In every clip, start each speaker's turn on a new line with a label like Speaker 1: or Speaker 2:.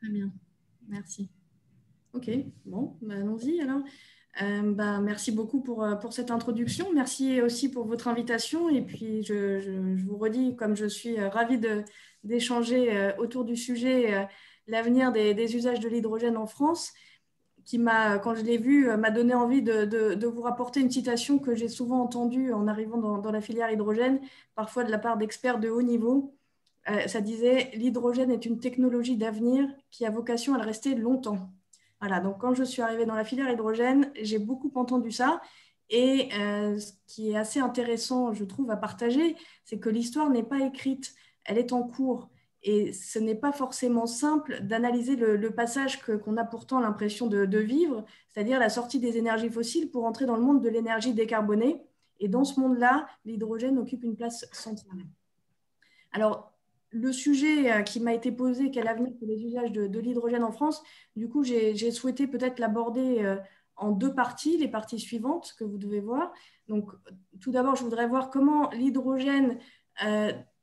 Speaker 1: Très bien, merci. Ok, bon, bah, allons-y alors. Merci beaucoup pour cette introduction. Merci aussi pour votre invitation. Et puis, je vous redis, comme je suis ravie d'échanger autour du sujet, l'avenir des usages de l'hydrogène en France, qui quand je l'ai vu, m'a donné envie de vous rapporter une citation que j'ai souvent entendue en arrivant dans la filière hydrogène, parfois de la part d'experts de haut niveau. Ça disait: l'hydrogène est une technologie d'avenir qui a vocation à le rester longtemps. Voilà, donc quand je suis arrivée dans la filière hydrogène, j'ai beaucoup entendu ça. Et ce qui est assez intéressant, je trouve, à partager, c'est que l'histoire n'est pas écrite, elle est en cours. Et ce n'est pas forcément simple d'analyser le passage qu'on a pourtant l'impression de vivre, c'est-à-dire la sortie des énergies fossiles pour entrer dans le monde de l'énergie décarbonée. Et dans ce monde-là, l'hydrogène occupe une place centrale. Alors, le sujet qui m'a été posé, quel avenir pour les usages de l'hydrogène en France, du coup, j'ai souhaité peut-être l'aborder en deux parties, les parties suivantes que vous devez voir. Donc, tout d'abord, je voudrais voir comment l'hydrogène,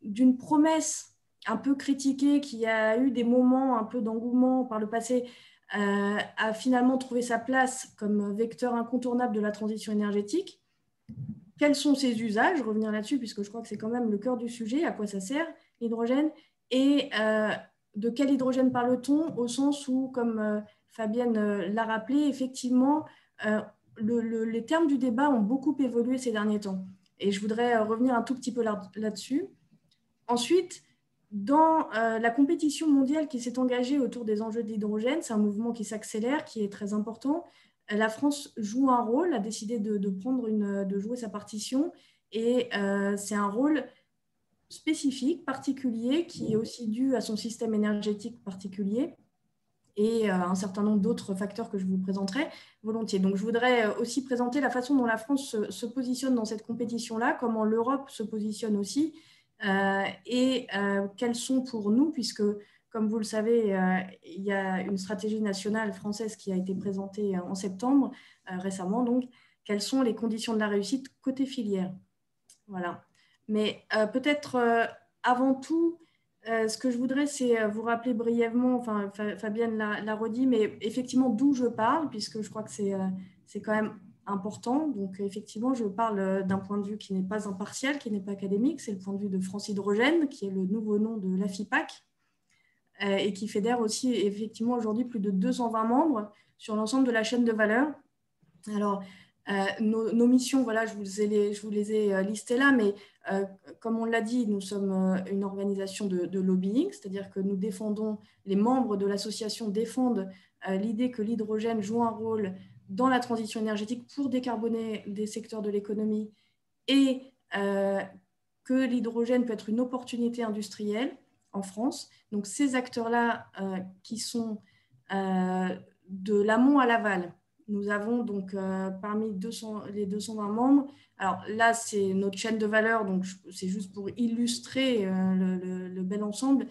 Speaker 1: d'une promesse un peu critiquée, qui a eu des moments un peu d'engouement par le passé, a finalement trouvé sa place comme vecteur incontournable de la transition énergétique. Quels sont ses usages? Revenir là-dessus, puisque je crois que c'est quand même le cœur du sujet. À quoi ça sert, l'hydrogène? Et de quel hydrogène parle-t-on? Au sens où, comme Fabienne l'a rappelé, effectivement, euh, les termes du débat ont beaucoup évolué ces derniers temps. Et je voudrais revenir un tout petit peu là-dessus. Ensuite, dans la compétition mondiale qui s'est engagée autour des enjeux de l'hydrogène, c'est un mouvement qui s'accélère, qui est très important. La France joue un rôle, a décidé de jouer sa partition, et c'est un rôle spécifique, particulier, qui est aussi dû à son système énergétique particulier et un certain nombre d'autres facteurs que je vous présenterai volontiers. Donc, je voudrais aussi présenter la façon dont la France se positionne dans cette compétition-là, comment l'Europe se positionne aussi, et quelles sont pour nous, puisque, comme vous le savez, il y a une stratégie nationale française qui a été présentée en septembre récemment. Donc, quelles sont les conditions de la réussite côté filière? Voilà. Mais peut-être avant tout, ce que je voudrais, c'est vous rappeler brièvement, enfin Fabienne l'a redit, mais effectivement d'où je parle, puisque je crois que c'est quand même important. Donc effectivement, je parle d'un point de vue qui n'est pas impartial, qui n'est pas académique, c'est le point de vue de France Hydrogène, qui est le nouveau nom de l'AFIPAC, et qui fédère aussi effectivement aujourd'hui plus de 220 membres sur l'ensemble de la chaîne de valeur. Alors, nos missions, voilà, je vous les ai listées là, mais comme on l'a dit, nous sommes une organisation de lobbying, c'est-à-dire que nous défendons, les membres de l'association défendent l'idée que l'hydrogène joue un rôle dans la transition énergétique pour décarboner des secteurs de l'économie, et que l'hydrogène peut être une opportunité industrielle en France. Donc ces acteurs-là qui sont de l'amont à l'aval. Nous avons donc parmi les 220 membres, alors là c'est notre chaîne de valeur, donc c'est juste pour illustrer le bel ensemble.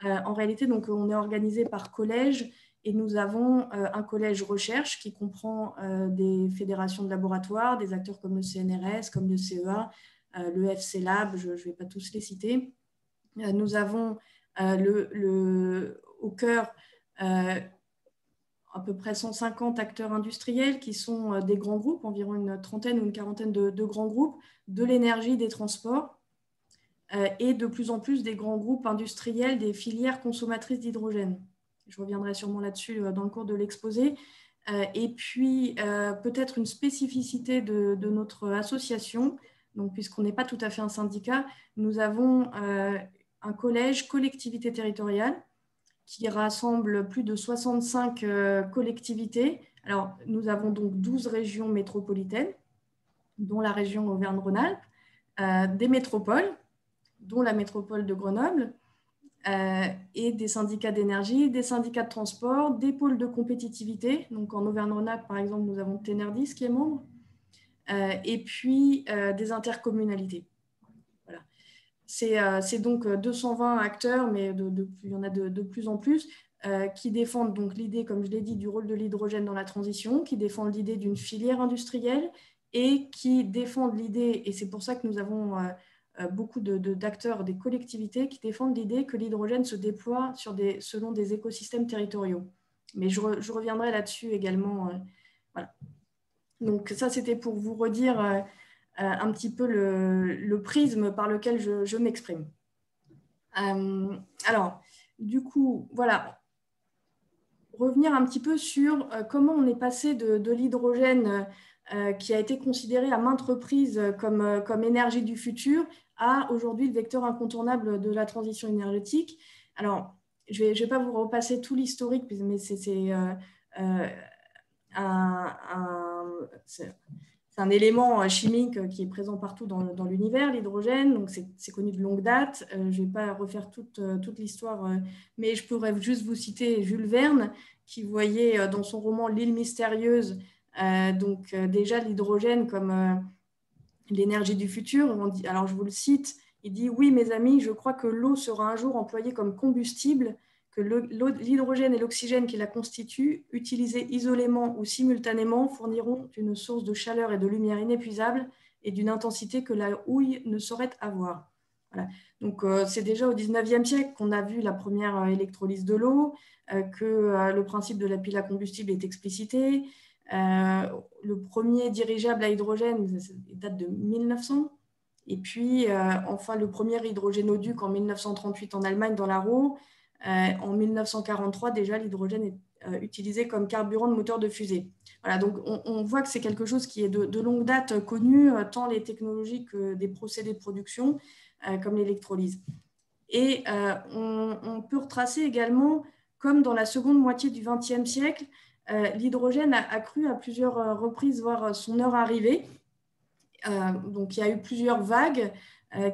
Speaker 1: En réalité, donc, on est organisé par collège, et nous avons un collège recherche qui comprend des fédérations de laboratoires, des acteurs comme le CNRS, comme le CEA, le FC Lab, je ne vais pas tous les citer. Nous avons au cœur à peu près 150 acteurs industriels qui sont des grands groupes, environ une trentaine ou une quarantaine de grands groupes, de l'énergie, des transports, et de plus en plus des grands groupes industriels, des filières consommatrices d'hydrogène. Je reviendrai sûrement là-dessus dans le cours de l'exposé. Et puis, peut-être une spécificité de notre association, donc, puisqu'on n'est pas tout à fait un syndicat, nous avons un collège collectivité territoriale qui rassemble plus de 65 collectivités. Alors, nous avons donc 12 régions métropolitaines, dont la région Auvergne-Rhône-Alpes, des métropoles, dont la métropole de Grenoble, et des syndicats d'énergie, des syndicats de transport, des pôles de compétitivité. Donc en Auvergne-Rhône-Alpes, par exemple, nous avons Tenerdis qui est membre, et puis des intercommunalités. Voilà. C'est donc 220 acteurs, mais il y en a de plus en plus, qui défendent donc l'idée, comme je l'ai dit, du rôle de l'hydrogène dans la transition, qui défendent l'idée d'une filière industrielle, et qui défendent l'idée, et c'est pour ça que nous avons beaucoup d'acteurs, des collectivités qui défendent l'idée que l'hydrogène se déploie selon des écosystèmes territoriaux. Mais je reviendrai là-dessus également. Voilà. Donc ça, c'était pour vous redire un petit peu le prisme par lequel je m'exprime. Alors, du coup, voilà, revenir un petit peu sur comment on est passé de l'hydrogène qui a été considéré à maintes reprises comme énergie du futur à aujourd'hui le vecteur incontournable de la transition énergétique. Alors, je vais pas vous repasser tout l'historique, mais c'est un élément chimique qui est présent partout dans l'univers, l'hydrogène, donc c'est connu de longue date. Je ne vais pas refaire toute l'histoire, mais je pourrais juste vous citer Jules Verne, qui voyait dans son roman L'île mystérieuse, déjà l'hydrogène comme l'énergie du futur. Alors je vous le cite, il dit « Oui, mes amis, je crois que l'eau sera un jour employée comme combustible, que l'hydrogène et l'oxygène qui la constituent, utilisés isolément ou simultanément, fourniront une source de chaleur et de lumière inépuisable et d'une intensité que la houille ne saurait avoir. » Voilà. Donc, c'est déjà au XIXe siècle qu'on a vu la première électrolyse de l'eau, que le principe de la pile à combustible est explicité. Le premier dirigeable à hydrogène date de 1900. Et puis, enfin, le premier hydrogénoduc en 1938 en Allemagne, dans l'Areau. En 1943, déjà, l'hydrogène est utilisé comme carburant de moteur de fusée. Voilà, donc on voit que c'est quelque chose qui est de longue date connu, tant les technologies que des procédés de production, comme l'électrolyse. Et on peut retracer également, comme dans la seconde moitié du XXe siècle, l'hydrogène a cru à plusieurs reprises voir son heure arriver. Donc il y a eu plusieurs vagues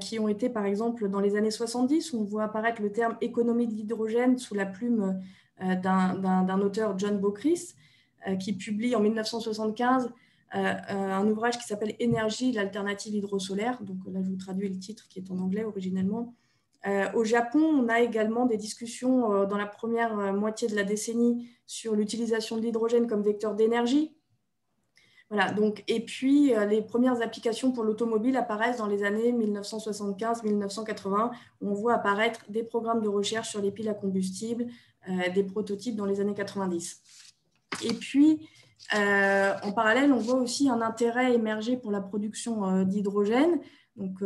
Speaker 1: qui ont été, par exemple, dans les années 70, où on voit apparaître le terme économie de l'hydrogène sous la plume d'un auteur, John Bockris, qui publie en 1975 un ouvrage qui s'appelle « Énergie, l'alternative hydrosolaire ». Donc là, je vous traduis le titre qui est en anglais originellement. Au Japon, on a également des discussions dans la première moitié de la décennie sur l'utilisation de l'hydrogène comme vecteur d'énergie. Voilà, donc, et puis, les premières applications pour l'automobile apparaissent dans les années 1975-1980, où on voit apparaître des programmes de recherche sur les piles à combustible, des prototypes dans les années 90. Et puis, en parallèle, on voit aussi un intérêt émerger pour la production d'hydrogène. Donc,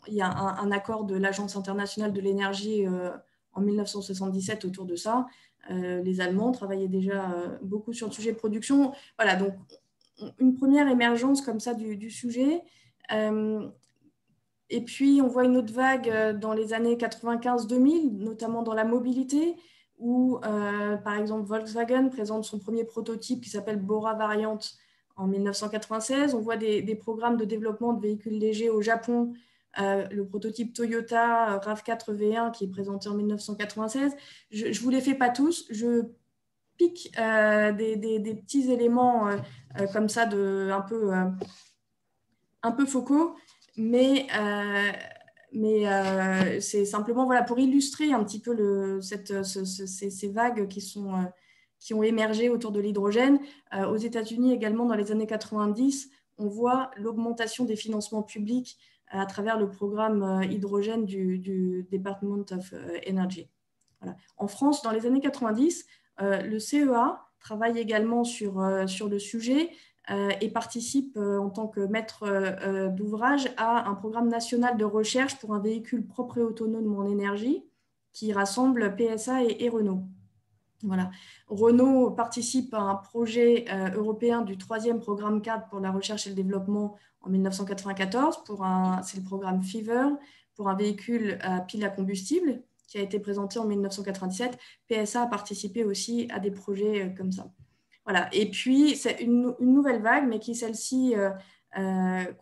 Speaker 1: il y a un accord de l'Agence internationale de l'énergie en 1977 autour de ça. Les Allemands travaillaient déjà beaucoup sur le sujet de production. Voilà, donc une première émergence comme ça du sujet. Et puis, on voit une autre vague dans les années 95-2000, notamment dans la mobilité, où, par exemple, Volkswagen présente son premier prototype qui s'appelle Bora Variant en 1996. On voit des programmes de développement de véhicules légers au Japon, le prototype Toyota RAV4 V1 qui est présenté en 1996. Je ne vous les fais pas tous, je pique des petits éléments comme ça, un peu focaux, mais c'est simplement voilà, pour illustrer un petit peu ces vagues qui ont émergé autour de l'hydrogène. Aux États-Unis également, dans les années 90, on voit l'augmentation des financements publics à travers le programme hydrogène du Department of Energy. Voilà. En France, dans les années 90, le CEA travaille également sur le sujet et participe en tant que maître d'ouvrage à un programme national de recherche pour un véhicule propre et autonome en énergie qui rassemble PSA et Renault. Voilà. Renault participe à un projet européen du 3e programme cadre pour la recherche et le développement en 1994. C'est le programme Fever pour un véhicule à pile à combustible qui a été présenté en 1997. PSA a participé aussi à des projets comme ça. Voilà. Et puis, c'est une nouvelle vague, mais qui, celle-ci,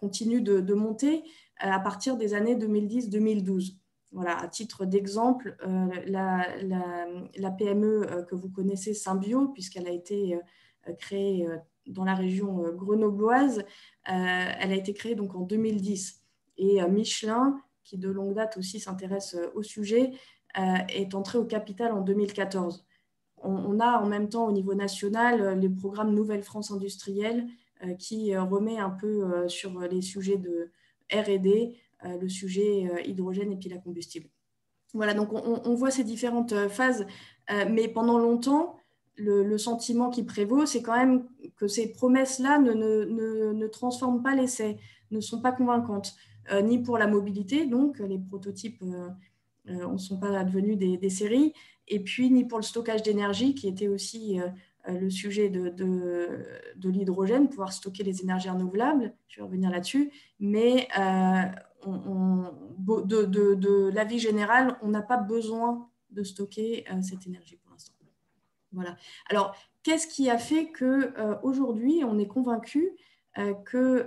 Speaker 1: continue de monter à partir des années 2010-2012. Voilà, à titre d'exemple, la PME que vous connaissez, Symbio, puisqu'elle a été créée dans la région grenobloise, elle a été créée donc en 2010. Et Michelin, qui de longue date aussi s'intéresse au sujet, est entré au capital en 2014. On a en même temps au niveau national les programmes Nouvelle France industrielle qui remet un peu sur les sujets R&D, le sujet hydrogène et piles à combustible. Voilà, donc on voit ces différentes phases, mais pendant longtemps, le sentiment qui prévaut, c'est quand même que ces promesses-là ne transforment pas l'essai, ne sont pas convaincantes, ni pour la mobilité, donc les prototypes ne sont pas devenus des séries, et puis ni pour le stockage d'énergie, qui était aussi le sujet de l'hydrogène, pouvoir stocker les énergies renouvelables, je vais revenir là-dessus, mais de l'avis général, on n'a pas besoin de stocker cette énergie pour l'instant. Voilà. Alors, qu'est-ce qui a fait qu'aujourd'hui, on est convaincu que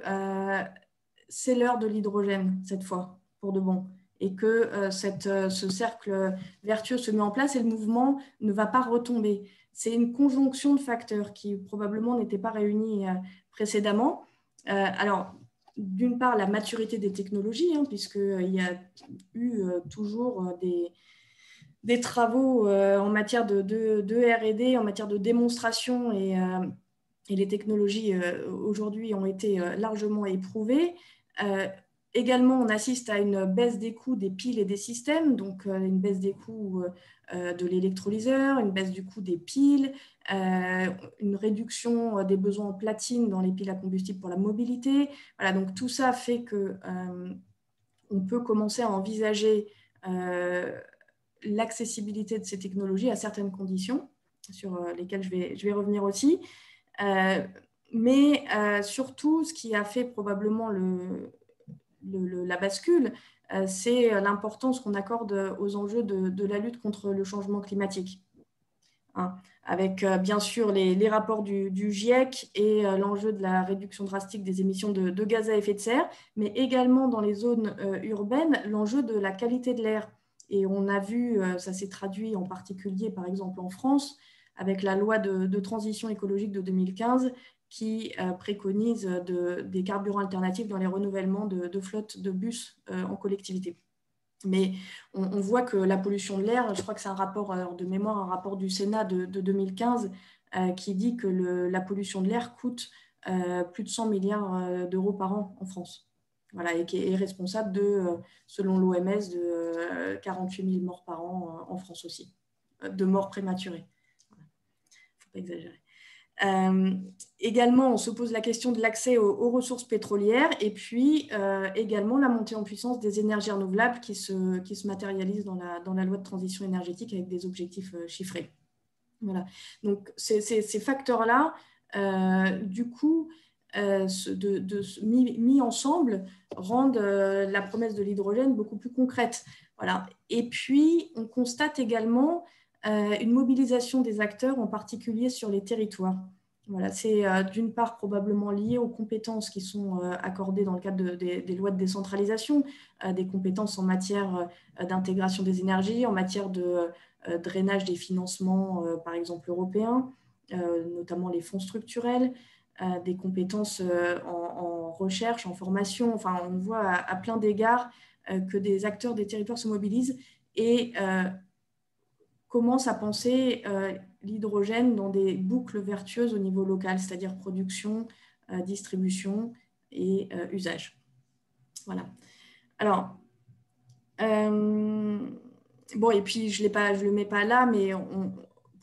Speaker 1: c'est l'heure de l'hydrogène, cette fois, pour de bon, et que ce cercle vertueux se met en place et le mouvement ne va pas retomber. C'est une conjonction de facteurs qui probablement n'étaient pas réunis précédemment. Alors, d'une part, la maturité des technologies, puisqu'il y a eu toujours des travaux en matière de R&D, en matière de démonstration, et les technologies aujourd'hui ont été largement éprouvées. Également, on assiste à une baisse des coûts des piles et des systèmes, donc une baisse des coûts de l'électrolyseur, une baisse du coût des piles, une réduction des besoins en platine dans les piles à combustible pour la mobilité. Voilà, donc tout ça fait qu'on peut commencer à envisager l'accessibilité de ces technologies à certaines conditions, sur lesquelles je vais revenir aussi. Mais surtout, ce qui a fait probablement la bascule, c'est l'importance qu'on accorde aux enjeux de la lutte contre le changement climatique. Avec bien sûr les rapports du GIEC et l'enjeu de la réduction drastique des émissions de gaz à effet de serre, mais également dans les zones urbaines, l'enjeu de la qualité de l'air. Et on a vu, ça s'est traduit en particulier par exemple en France, avec la loi de transition écologique de 2015 qui préconise des carburants alternatifs dans les renouvellements de flottes de bus en collectivité. Mais on voit que la pollution de l'air, je crois que c'est un rapport de mémoire, un rapport du Sénat de 2015 qui dit que la pollution de l'air coûte plus de 100 milliards d'euros par an en France. Voilà, et qui est responsable selon l'OMS, de 48 000 morts par an en France aussi, de morts prématurées. Il ne faut pas exagérer. Également, on se pose la question de l'accès aux ressources pétrolières et puis également la montée en puissance des énergies renouvelables qui se matérialisent dans la loi de transition énergétique avec des objectifs chiffrés. Voilà. Donc, ces facteurs-là, du coup, mis ensemble, rendent la promesse de l'hydrogène beaucoup plus concrète. Voilà. Et puis, on constate également une mobilisation des acteurs, en particulier sur les territoires. Voilà, c'est d'une part probablement lié aux compétences qui sont accordées dans le cadre des lois de décentralisation, des compétences en matière d'intégration des énergies, en matière de drainage des financements, par exemple européens, notamment les fonds structurels, des compétences en recherche, en formation. Enfin, on voit à plein d'égards que des acteurs des territoires se mobilisent et commence à penser l'hydrogène dans des boucles vertueuses au niveau local, c'est-à-dire production, distribution et usage. Voilà. Alors, bon, et puis je ne le mets pas là, mais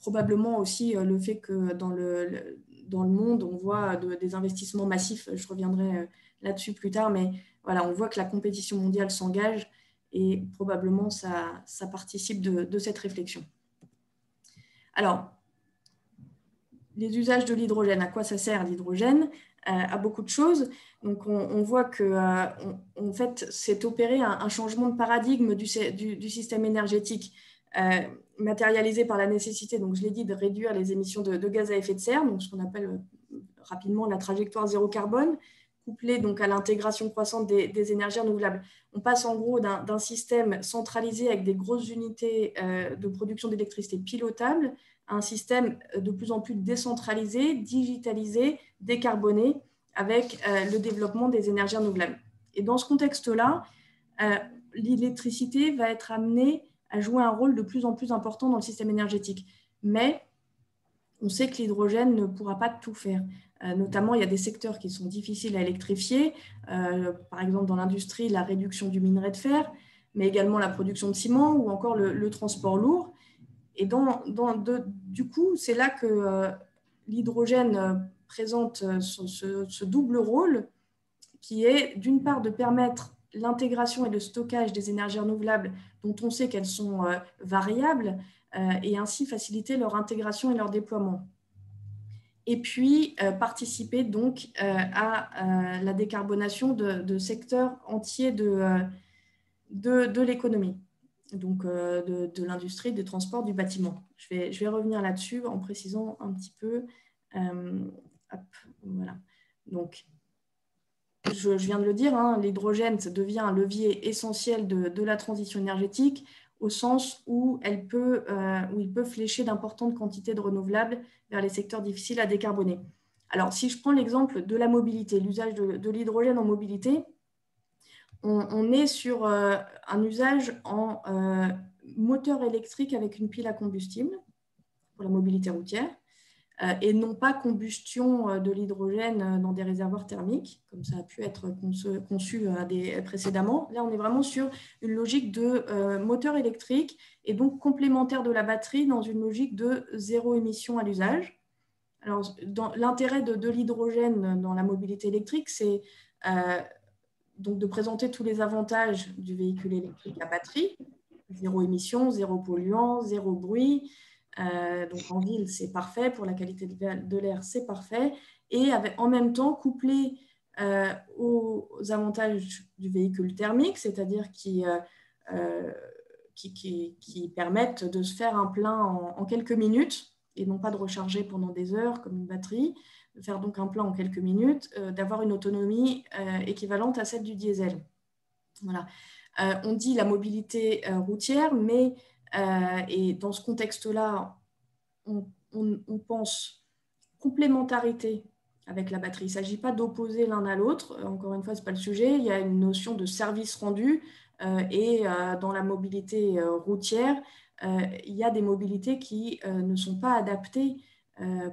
Speaker 1: probablement aussi le fait que dans le monde, on voit des investissements massifs, je reviendrai là-dessus plus tard, mais voilà, on voit que la compétition mondiale s'engage et probablement ça participe de cette réflexion. Alors, les usages de l'hydrogène, à quoi ça sert l'hydrogène? À beaucoup de choses. Donc, on voit que, en fait, c'est opéré un changement de paradigme du système énergétique matérialisé par la nécessité, donc je l'ai dit, de réduire les émissions de gaz à effet de serre, donc ce qu'on appelle rapidement la trajectoire zéro carbone, couplée donc à l'intégration croissante des énergies renouvelables. On passe en gros d'un système centralisé avec des grosses unités de production d'électricité pilotables à un système de plus en plus décentralisé, digitalisé, décarboné, avec le développement des énergies renouvelables. Et dans ce contexte-là, l'électricité va être amenée à jouer un rôle de plus en plus important dans le système énergétique. Mais on sait que l'hydrogène ne pourra pas tout faire. Notamment, il y a des secteurs qui sont difficiles à électrifier, par exemple dans l'industrie, la réduction du minerai de fer, mais également la production de ciment ou encore le transport lourd. Et du coup, c'est là que l'hydrogène présente ce double rôle qui est d'une part de permettre l'intégration et le stockage des énergies renouvelables dont on sait qu'elles sont variables et ainsi faciliter leur intégration et leur déploiement. Et puis participer donc à la décarbonation de secteurs entiers de l'économie, donc de l'industrie, des transports, du bâtiment. Je vais revenir là-dessus en précisant un petit peu. Hop, voilà. Donc, je viens de le dire, hein, l'hydrogène, ça devient un levier essentiel de la transition énergétique au sens où il peut flécher d'importantes quantités de renouvelables vers les secteurs difficiles à décarboner. Alors, si je prends l'exemple de la mobilité, l'usage de l'hydrogène en mobilité, on est sur un usage en moteur électrique avec une pile à combustible pour la mobilité routière et non pas combustion de l'hydrogène dans des réservoirs thermiques, comme ça a pu être conçu précédemment. Là, on est vraiment sur une logique de moteur électrique et donc complémentaire de la batterie dans une logique de zéro émission à l'usage. Alors, l'intérêt de l'hydrogène dans la mobilité électrique, c'est donc de présenter tous les avantages du véhicule électrique à batterie, zéro émission, zéro polluant, zéro bruit. Donc en ville, c'est parfait. Pour la qualité de l'air, c'est parfait. Et en même temps, couplé aux avantages du véhicule thermique, c'est-à-dire qui permettent de se faire un plein en quelques minutes et non pas de recharger pendant des heures comme une batterie, de faire donc un plein en quelques minutes, d'avoir une autonomie équivalente à celle du diesel. Voilà. On dit la mobilité routière, mais et dans ce contexte-là, on pense complémentarité avec la batterie. Il ne s'agit pas d'opposer l'un à l'autre. Encore une fois, ce n'est pas le sujet. Il y a une notion de service rendu et dans la mobilité routière, il y a des mobilités qui ne sont pas adaptées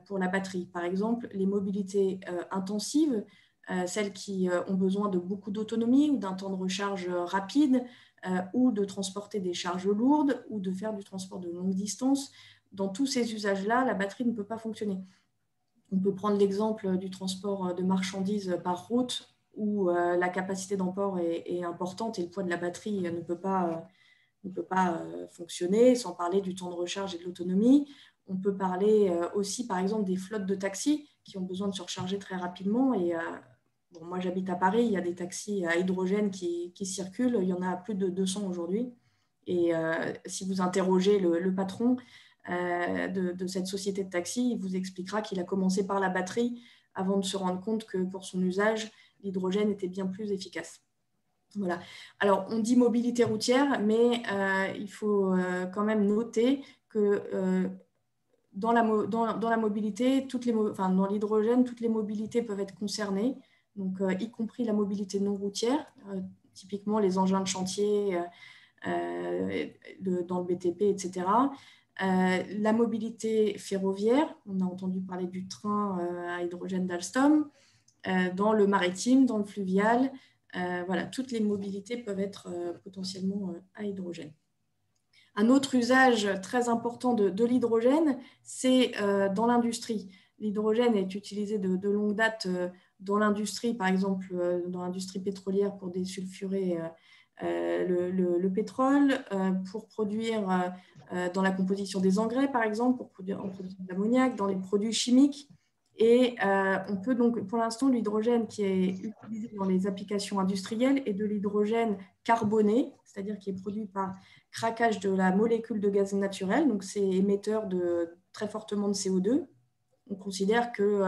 Speaker 1: pour la batterie. Par exemple, les mobilités intensives, celles qui ont besoin de beaucoup d'autonomie ou d'un temps de recharge rapide ou de transporter des charges lourdes ou de faire du transport de longue distance. Dans tous ces usages-là, la batterie ne peut pas fonctionner. On peut prendre l'exemple du transport de marchandises par route où la capacité d'emport est importante et le poids de la batterie ne peut pas fonctionner, sans parler du temps de recharge et de l'autonomie. On peut parler aussi, par exemple, des flottes de taxis qui ont besoin de se recharger très rapidement. Et bon, moi, j'habite à Paris, il y a des taxis à hydrogène qui circulent. Il y en a plus de 200 aujourd'hui. Et si vous interrogez le patron de cette société de taxi, il vous expliquera qu'il a commencé par la batterie avant de se rendre compte que pour son usage, l'hydrogène était bien plus efficace. Voilà. Alors, on dit mobilité routière, mais il faut quand même noter que dans la mobilité, dans l'hydrogène, toutes les mobilités peuvent être concernées, donc, y compris la mobilité non routière, typiquement les engins de chantier dans le BTP, etc. La mobilité ferroviaire, on a entendu parler du train à hydrogène d'Alstom, dans le maritime, dans le fluvial, voilà, toutes les mobilités peuvent être potentiellement à hydrogène. Un autre usage très important de l'hydrogène, c'est dans l'industrie. L'hydrogène est utilisé de longue date dans l'industrie, par exemple dans l'industrie pétrolière pour désulfurer le pétrole, pour produire dans la composition des engrais, par exemple, pour produire de l'ammoniac, dans les produits chimiques. Et on peut donc, pour l'instant, l'hydrogène qui est utilisé dans les applications industrielles est de l'hydrogène carboné, c'est-à-dire qui est produit par craquage de la molécule de gaz naturel, donc c'est émetteur très fortement de CO2. On considère que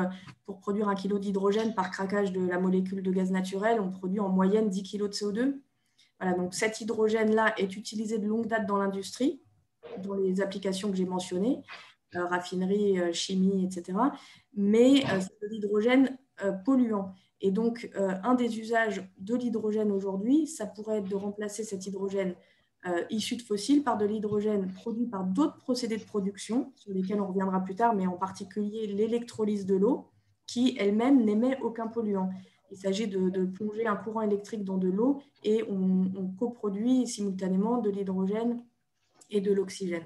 Speaker 1: pour produire 1 kg d'hydrogène par craquage de la molécule de gaz naturel, on produit en moyenne 10 kg de CO2. Voilà, donc cet hydrogène-là est utilisé de longue date dans l'industrie, dans les applications que j'ai mentionnées, raffinerie, chimie, etc. Mais c'est de l'hydrogène polluant. Et donc, un des usages de l'hydrogène aujourd'hui, ça pourrait être de remplacer cet hydrogène issu de fossiles par de l'hydrogène produit par d'autres procédés de production, sur lesquels on reviendra plus tard, mais en particulier l'électrolyse de l'eau, qui elle-même n'émet aucun polluant. Il s'agit de plonger un courant électrique dans de l'eau et on coproduit simultanément de l'hydrogène et de l'oxygène.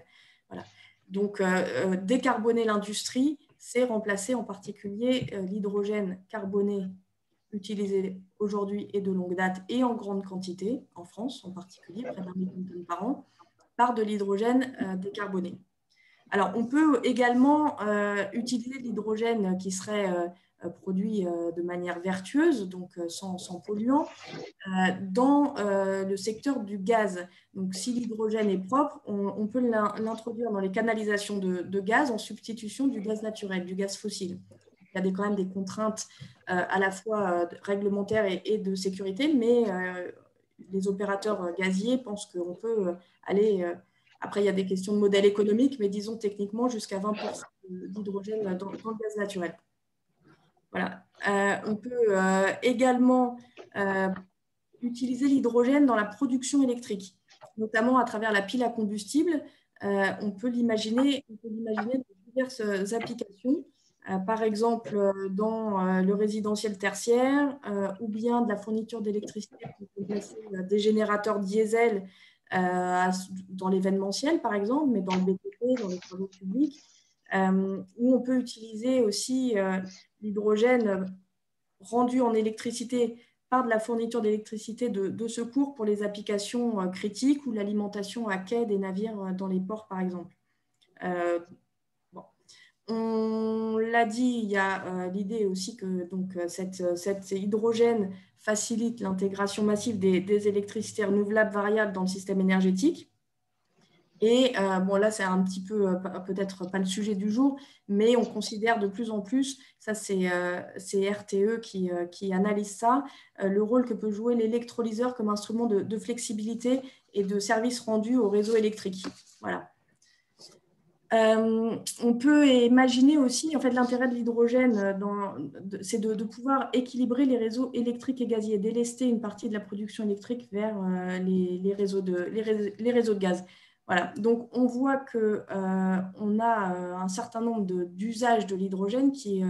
Speaker 1: Voilà. Donc, décarboner l'industrie, c'est remplacer en particulier l'hydrogène carboné utilisé aujourd'hui et de longue date et en grande quantité, en France en particulier, près d'1 million de tonnes par an, par de l'hydrogène décarboné. Alors, on peut également utiliser l'hydrogène qui serait produit de manière vertueuse, donc sans polluant, dans le secteur du gaz. Donc, si l'hydrogène est propre, on peut l'introduire dans les canalisations de gaz en substitution du gaz naturel, du gaz fossile. Il y a quand même des contraintes à la fois réglementaires et de sécurité, mais les opérateurs gaziers pensent qu'on peut aller... Après, il y a des questions de modèle économique, mais disons techniquement jusqu'à 20% d'hydrogène dans le gaz naturel. Voilà. On peut également utiliser l'hydrogène dans la production électrique, notamment à travers la pile à combustible. On peut l'imaginer dans diverses applications, par exemple dans le résidentiel tertiaire ou bien de la fourniture d'électricité pour remplacer des générateurs diesel dans l'événementiel, par exemple, mais dans le BTP, dans les travaux publics, où on peut utiliser aussi l'hydrogène rendu en électricité par de la fourniture d'électricité de secours pour les applications critiques ou l'alimentation à quai des navires dans les ports, par exemple. Bon. On l'a dit, il y a l'idée aussi que donc, cet hydrogène facilite l'intégration massive des électricités renouvelables variables dans le système énergétique. Et bon, là, c'est un petit peu, peut-être pas le sujet du jour, mais on considère de plus en plus, ça c'est RTE qui analyse ça, le rôle que peut jouer l'électrolyseur comme instrument de flexibilité et de service rendu au réseau électrique. Voilà. On peut imaginer aussi, en fait, l'intérêt de l'hydrogène, c'est de pouvoir équilibrer les réseaux électriques et gaziers, délester une partie de la production électrique vers les réseaux de gaz. Voilà. Donc, on voit qu'on a un certain nombre d'usages de l'hydrogène qui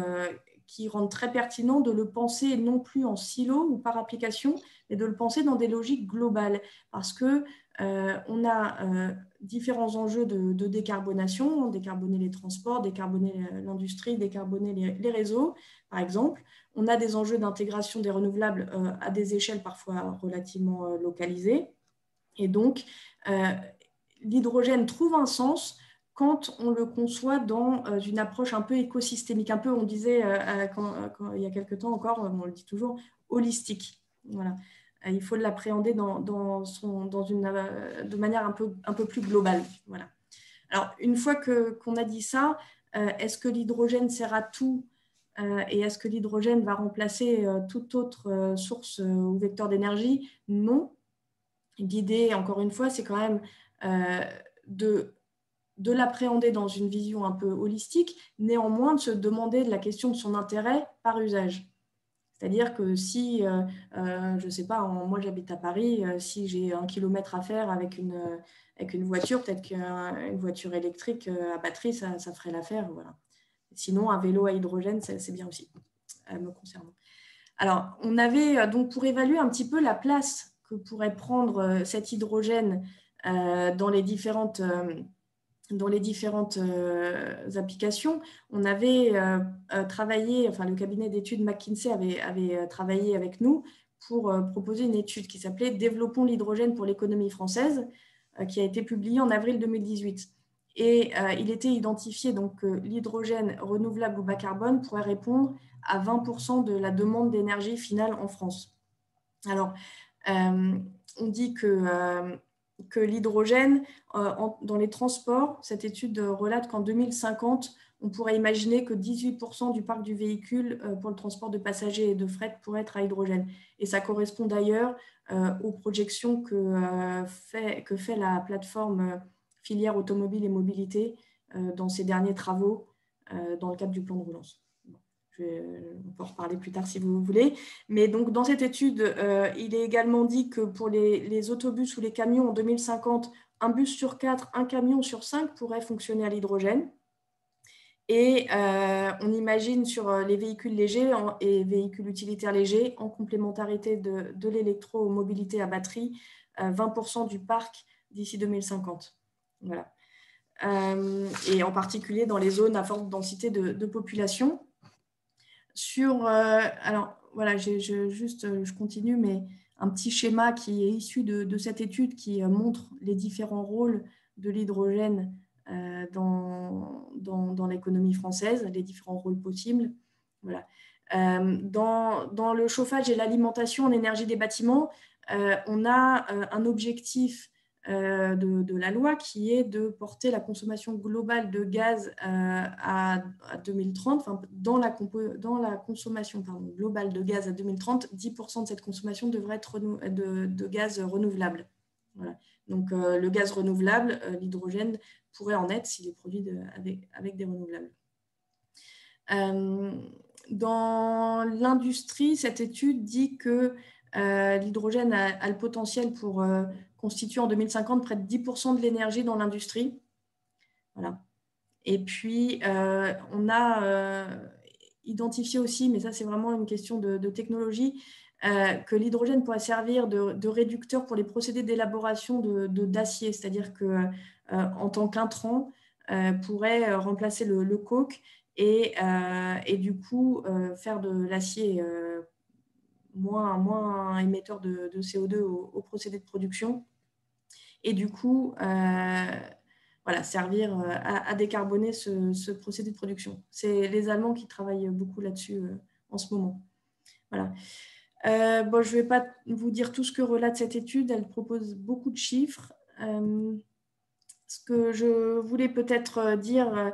Speaker 1: rendent très pertinent de le penser non plus en silo ou par application, mais de le penser dans des logiques globales. Parce que on a différents enjeux de décarbonation, décarboner les transports, décarboner l'industrie, décarboner les réseaux, par exemple. On a des enjeux d'intégration des renouvelables à des échelles parfois relativement localisées. Et donc, l'hydrogène trouve un sens quand on le conçoit dans une approche un peu écosystémique, un peu, on disait il y a quelque temps encore, on le dit toujours, holistique. Voilà. Il faut l'appréhender de manière un peu plus globale. Voilà. Alors, une fois qu'on a dit ça, est-ce que l'hydrogène sert à tout et est-ce que l'hydrogène va remplacer toute autre source ou vecteur d'énergie? Non. L'idée, encore une fois, c'est quand même de l'appréhender dans une vision un peu holistique, néanmoins de se demander de la question de son intérêt par usage. C'est-à-dire que si, je ne sais pas, moi j'habite à Paris, si j'ai 1 kilomètre à faire avec une voiture, peut-être qu'une voiture électrique à batterie, ça ferait l'affaire. Voilà. Sinon, un vélo à hydrogène, c'est bien aussi, me concernant. Alors, on avait donc pour évaluer un petit peu la place que pourrait prendre cet hydrogène dans les différentes applications, on avait travaillé, enfin le cabinet d'études McKinsey avait travaillé avec nous pour proposer une étude qui s'appelait « Développons l'hydrogène pour l'économie française », qui a été publiée en avril 2018. Et il était identifié donc, que l'hydrogène renouvelable ou bas carbone pourrait répondre à 20% de la demande d'énergie finale en France. Alors, on dit que l'hydrogène, dans les transports, cette étude relate qu'en 2050, on pourrait imaginer que 18% du parc du véhicule pour le transport de passagers et de fret pourrait être à hydrogène. Et ça correspond d'ailleurs aux projections que fait la plateforme filière automobile et mobilité dans ses derniers travaux dans le cadre du plan de relance. on peut en reparler plus tard si vous voulez. Mais donc, dans cette étude, il est également dit que pour les autobus ou les camions en 2050, un bus sur 4, un camion sur 5 pourrait fonctionner à l'hydrogène. Et on imagine sur les véhicules légers et véhicules utilitaires légers, en complémentarité de l'électromobilité à batterie, 20% du parc d'ici 2050. Voilà. Et en particulier dans les zones à forte densité de population. Alors, voilà, je continue, mais un petit schéma qui est issu de cette étude qui montre les différents rôles de l'hydrogène dans l'économie française, les différents rôles possibles. Voilà. Dans le chauffage et l'alimentation en énergie des bâtiments, on a un objectif de la loi qui est de porter la consommation globale de gaz à 2030, enfin, dans la consommation globale de gaz à 2030, 10% de cette consommation devrait être de gaz renouvelable. Voilà. Donc, le gaz renouvelable, l'hydrogène, pourrait en être s'il est produit avec des renouvelables. Dans l'industrie, cette étude dit que l'hydrogène a le potentiel pour constituer en 2050 près de 10% de l'énergie dans l'industrie. Voilà. Et puis, on a identifié aussi, mais ça c'est vraiment une question de technologie, que l'hydrogène pourrait servir de réducteur pour les procédés d'élaboration d'acier, c'est-à-dire qu'en tant qu'intrant, pourrait remplacer le coke et du coup faire de l'acier moins émetteur de CO2 au procédé de production et du coup voilà, servir à décarboner ce procédé de production. C'est les Allemands qui travaillent beaucoup là-dessus en ce moment. Voilà. Bon, je ne vais pas vous dire tout ce que relate cette étude, elle propose beaucoup de chiffres. Ce que je voulais peut-être dire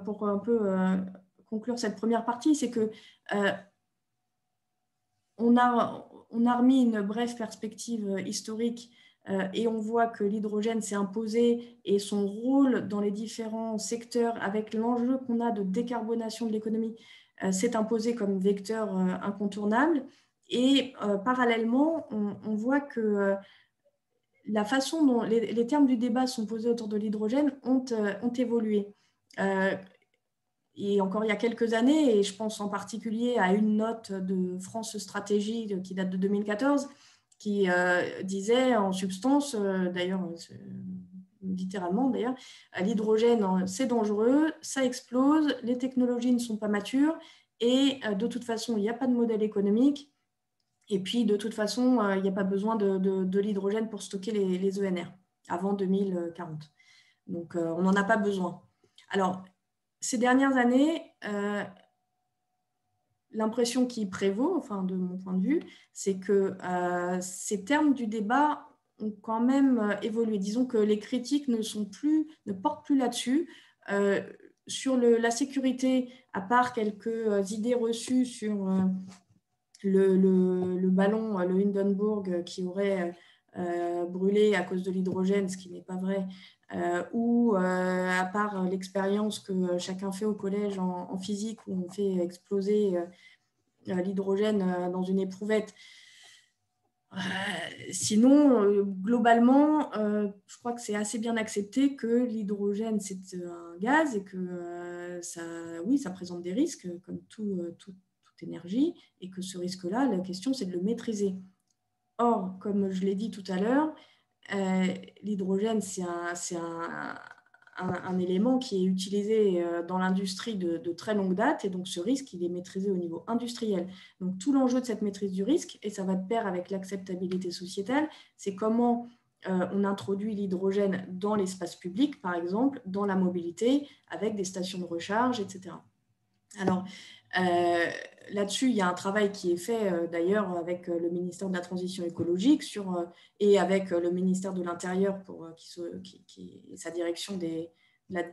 Speaker 1: pour un peu conclure cette première partie, c'est que on a remis une brève perspective historique et on voit que l'hydrogène s'est imposé et son rôle dans les différents secteurs avec l'enjeu qu'on a de décarbonation de l'économie s'est imposé comme vecteur incontournable. Et parallèlement, on voit que la façon dont les termes du débat sont posés autour de l'hydrogène ont évolué. Et encore il y a quelques années, et je pense en particulier à une note de France Stratégie qui date de 2014, qui disait en substance, d'ailleurs, littéralement d'ailleurs, l'hydrogène c'est dangereux, ça explose, les technologies ne sont pas matures, et de toute façon, il n'y a pas de modèle économique, et puis de toute façon, il n'y a pas besoin de l'hydrogène pour stocker les ENR avant 2040. Donc, on n'en a pas besoin. Alors, ces dernières années, l'impression qui prévaut, enfin de mon point de vue, c'est que ces termes du débat ont quand même évolué. Disons que les critiques ne portent plus là-dessus. Sur la sécurité, à part quelques idées reçues sur le ballon, le Hindenburg, qui aurait brûlé à cause de l'hydrogène, ce qui n'est pas vrai, ou à part l'expérience que chacun fait au collège en physique où on fait exploser l'hydrogène dans une éprouvette. Sinon, globalement, je crois que c'est assez bien accepté que l'hydrogène, c'est un gaz et que ça présente des risques comme toute énergie et que ce risque-là, la question, c'est de le maîtriser. Or, comme je l'ai dit tout à l'heure, l'hydrogène, c'est un élément qui est utilisé dans l'industrie de très longue date et donc ce risque, il est maîtrisé au niveau industriel. Donc tout l'enjeu de cette maîtrise du risque, et ça va de pair avec l'acceptabilité sociétale, c'est comment on introduit l'hydrogène dans l'espace public, par exemple, dans la mobilité, avec des stations de recharge, etc. Alors, là-dessus, il y a un travail qui est fait d'ailleurs avec le ministère de la Transition écologique et avec le ministère de l'Intérieur qui est sa direction de la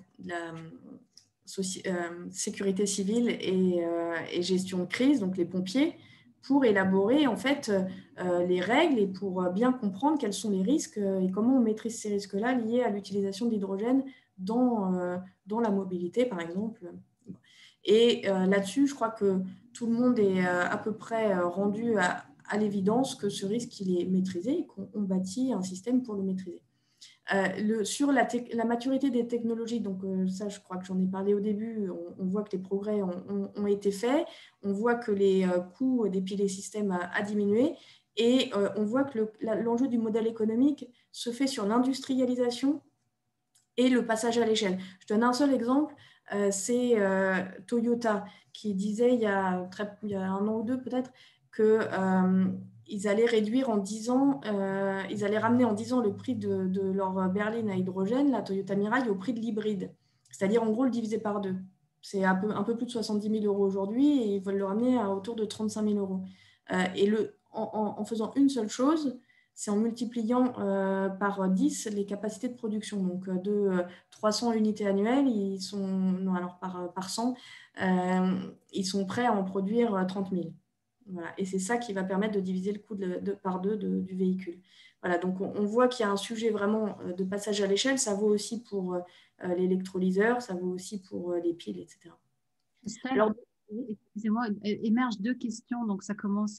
Speaker 1: sécurité civile et gestion de crise, donc les pompiers, pour élaborer en fait les règles et pour bien comprendre quels sont les risques et comment on maîtrise ces risques-là liés à l'utilisation de l'hydrogène dans la mobilité, par exemple. Et là-dessus, je crois que tout le monde est à peu près rendu à l'évidence que ce risque, il est maîtrisé et qu'on bâtit un système pour le maîtriser. Sur la maturité des technologies, donc ça, je crois que j'en ai parlé au début, on voit que les progrès ont été faits, on voit que les coûts des piliers systèmes a diminué, et on voit que l'enjeu du modèle économique se fait sur l'industrialisation et le passage à l'échelle. Je donne un seul exemple, c'est Toyota qui disait il y a un an ou deux peut-être que ils allaient réduire en 10 ans, ils allaient ramener en 10 ans le prix de leur berline à hydrogène, la Toyota Mirai, au prix de l'hybride. C'est-à-dire en gros le diviser par deux. C'est un peu plus de 70 000 euros aujourd'hui et ils veulent le ramener à autour de 35 000 euros. Et en faisant une seule chose, c'est en multipliant par 10 les capacités de production. Donc, de 300 unités annuelles, par 100, ils sont prêts à en produire 30 000. Voilà. Et c'est ça qui va permettre de diviser le coût par deux du véhicule. Voilà, donc on voit qu'il y a un sujet vraiment de passage à l'échelle. Ça vaut aussi pour l'électrolyseur, ça vaut aussi pour les piles, etc.
Speaker 2: Estelle,
Speaker 1: Alors,
Speaker 2: excusez-moi, émergent deux questions, donc ça commence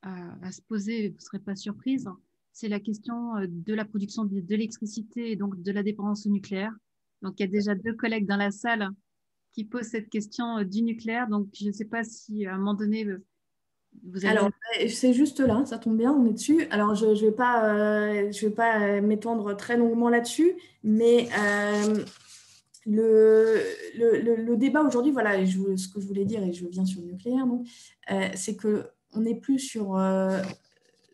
Speaker 2: à se poser, vous ne serez pas surprise. C'est la question de la production de l'électricité et donc de la dépendance au nucléaire. Donc, il y a déjà deux collègues dans la salle qui posent cette question du nucléaire. Donc, je ne sais pas si à un moment donné, vous
Speaker 1: Alors,
Speaker 2: allez...
Speaker 1: c'est juste là, ça tombe bien, on est dessus. Alors, je ne vais pas m'étendre très longuement là-dessus, mais le débat aujourd'hui, voilà, ce que je voulais dire, et je viens sur le nucléaire, c'est qu'on n'est plus sur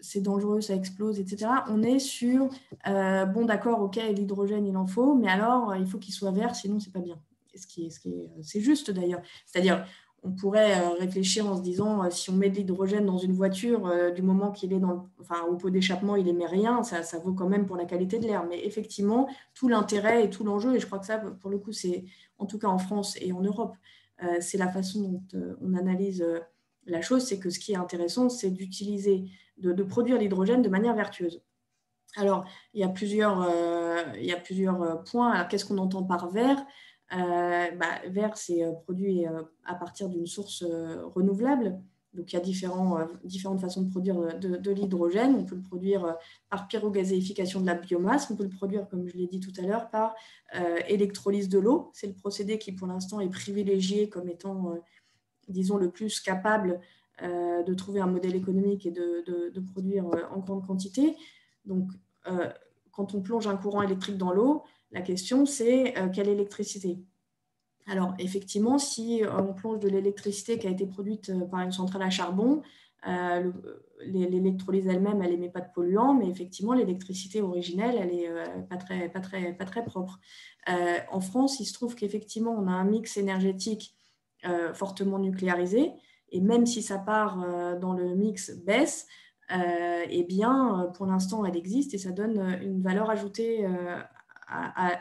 Speaker 1: c'est dangereux, ça explose, etc. On est sur, bon d'accord, ok, l'hydrogène, il en faut, mais alors, il faut qu'il soit vert, sinon, c'est pas bien. C'est juste d'ailleurs. C'est-à-dire, on pourrait réfléchir en se disant, si on met de l'hydrogène dans une voiture, du moment qu'il est au pot d'échappement, il émet rien, ça vaut quand même pour la qualité de l'air. Mais effectivement, tout l'intérêt et tout l'enjeu, et je crois que ça, pour le coup, c'est, en tout cas en France et en Europe, c'est la façon dont on analyse la chose, c'est que ce qui est intéressant, c'est d'utiliser, de produire l'hydrogène de manière vertueuse. Alors, il y a plusieurs points. Alors, qu'est-ce qu'on entend par vert? Vert, c'est produit à partir d'une source renouvelable. Donc, il y a différentes façons de produire de l'hydrogène. On peut le produire par pyrogazéification de la biomasse. On peut le produire, comme je l'ai dit tout à l'heure, par électrolyse de l'eau. C'est le procédé qui, pour l'instant, est privilégié comme étant, disons, le plus capable de trouver un modèle économique et de produire en grande quantité. Donc, quand on plonge un courant électrique dans l'eau, la question, c'est quelle électricité? Alors, effectivement, si on plonge de l'électricité qui a été produite par une centrale à charbon, l'électrolyse elle-même, elle n'émet pas de polluants, mais effectivement, l'électricité originelle, elle n'est pas très propre. En France, il se trouve qu'effectivement, on a un mix énergétique fortement nucléarisé, et même si sa part dans le mix baisse, eh bien, pour l'instant, elle existe et ça donne une valeur ajoutée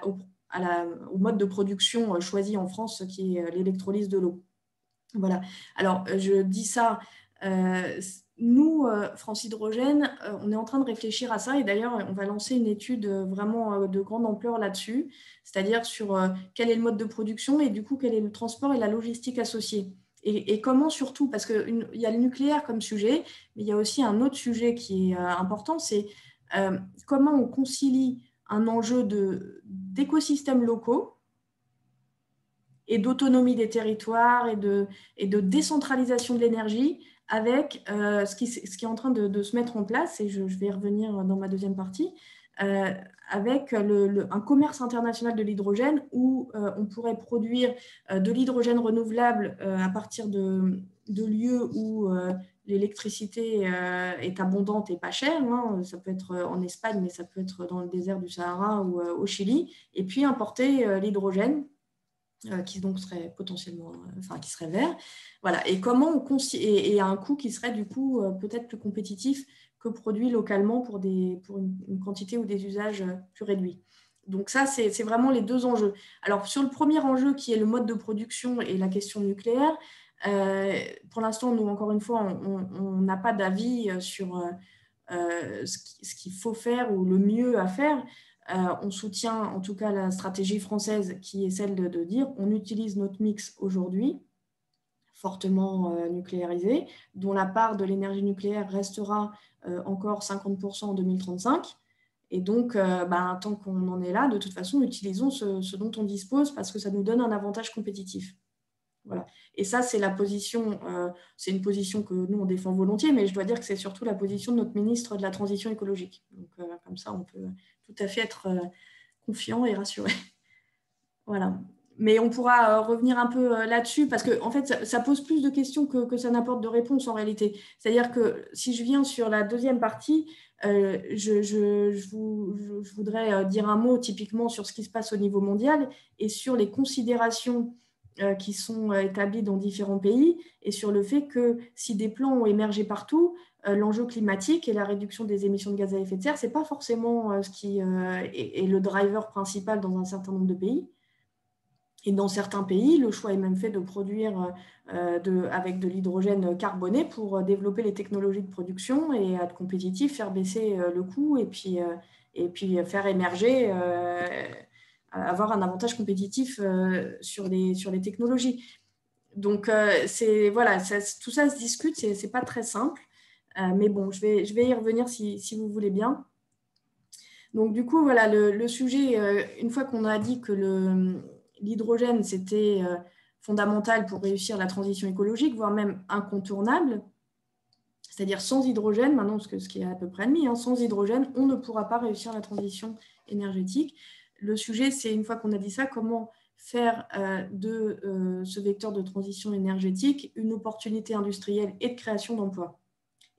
Speaker 1: au mode de production choisi en France, qui est l'électrolyse de l'eau. Voilà. Alors, je dis ça, nous, France Hydrogène, on est en train de réfléchir à ça et d'ailleurs, on va lancer une étude vraiment de grande ampleur là-dessus, c'est-à-dire sur quel est le mode de production et du coup, quel est le transport et la logistique associée. Et comment surtout, parce qu'il y a le nucléaire comme sujet, mais il y a aussi un autre sujet qui est important, c'est comment on concilie un enjeu d'écosystèmes locaux et d'autonomie des territoires et de décentralisation de l'énergie avec ce qui est en train de se mettre en place, et je vais y revenir dans ma deuxième partie, avec un commerce international de l'hydrogène où on pourrait produire de l'hydrogène renouvelable à partir de lieux où l'électricité est abondante et pas chère. Hein. Ça peut être en Espagne, mais ça peut être dans le désert du Sahara ou au Chili, et puis importer l'hydrogène qui donc serait potentiellement, qui serait vert. Voilà. Et comment et à un coût qui serait du coup peut-être plus compétitif que produit localement pour une quantité ou des usages plus réduits. Donc ça, c'est vraiment les deux enjeux. Alors sur le premier enjeu qui est le mode de production et la question nucléaire, pour l'instant, nous, encore une fois, on n'a pas d'avis sur ce qu'il faut faire ou le mieux à faire. on soutient en tout cas la stratégie française qui est celle de dire on utilise notre mix aujourd'hui, fortement nucléarisé, dont la part de l'énergie nucléaire restera encore 50% en 2035. Et donc, tant qu'on en est là, de toute façon, utilisons ce dont on dispose parce que ça nous donne un avantage compétitif. Voilà. Et ça, c'est la position, c'est une position que nous, on défend volontiers, mais je dois dire que c'est surtout la position de notre ministre de la Transition écologique. Donc, comme ça, on peut tout à fait être confiant et rassuré. Voilà. Mais on pourra revenir un peu là-dessus parce que en fait, ça pose plus de questions que ça n'apporte de réponses en réalité. C'est-à-dire que si je viens sur la deuxième partie, je voudrais dire un mot typiquement sur ce qui se passe au niveau mondial et sur les considérations qui sont établies dans différents pays et sur le fait que si des plans ont émergé partout, l'enjeu climatique et la réduction des émissions de gaz à effet de serre, ce n'est pas forcément ce qui est le driver principal dans un certain nombre de pays. Et dans certains pays, le choix est même fait de produire avec de l'hydrogène carboné pour développer les technologies de production et être compétitif, faire baisser le coût et puis faire émerger, avoir un avantage compétitif sur les technologies. Donc, voilà, tout ça se discute, ce n'est pas très simple. Mais bon, je vais y revenir si vous voulez bien. Donc, du coup, voilà, le sujet, une fois qu'on a dit que l'hydrogène, c'était fondamental pour réussir la transition écologique, voire même incontournable, c'est-à-dire sans hydrogène, maintenant, ce qui est à peu près admis, sans hydrogène, on ne pourra pas réussir la transition énergétique. Le sujet, c'est une fois qu'on a dit ça, comment faire de ce vecteur de transition énergétique une opportunité industrielle et de création d'emplois.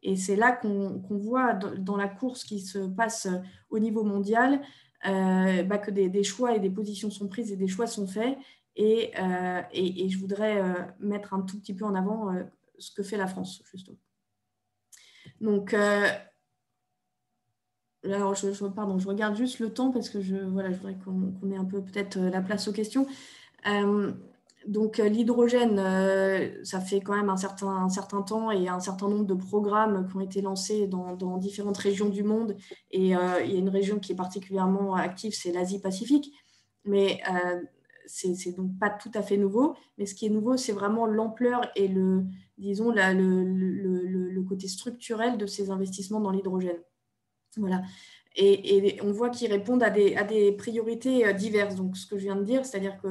Speaker 1: Et c'est là qu'on voit dans la course qui se passe au niveau mondial que des choix et des positions sont prises et des choix sont faits. Et je voudrais mettre un tout petit peu en avant ce que fait la France, justement. Donc, alors pardon, je regarde juste le temps parce que je voudrais qu'on ait un peu peut-être la place aux questions. Donc, l'hydrogène, ça fait quand même un certain temps et un certain nombre de programmes qui ont été lancés dans différentes régions du monde. Et il y a une région qui est particulièrement active, c'est l'Asie-Pacifique. Mais c'est donc pas tout à fait nouveau. Mais ce qui est nouveau, c'est vraiment l'ampleur et le côté structurel de ces investissements dans l'hydrogène. Voilà. Et on voit qu'ils répondent à des priorités diverses. Donc, ce que je viens de dire, c'est-à-dire que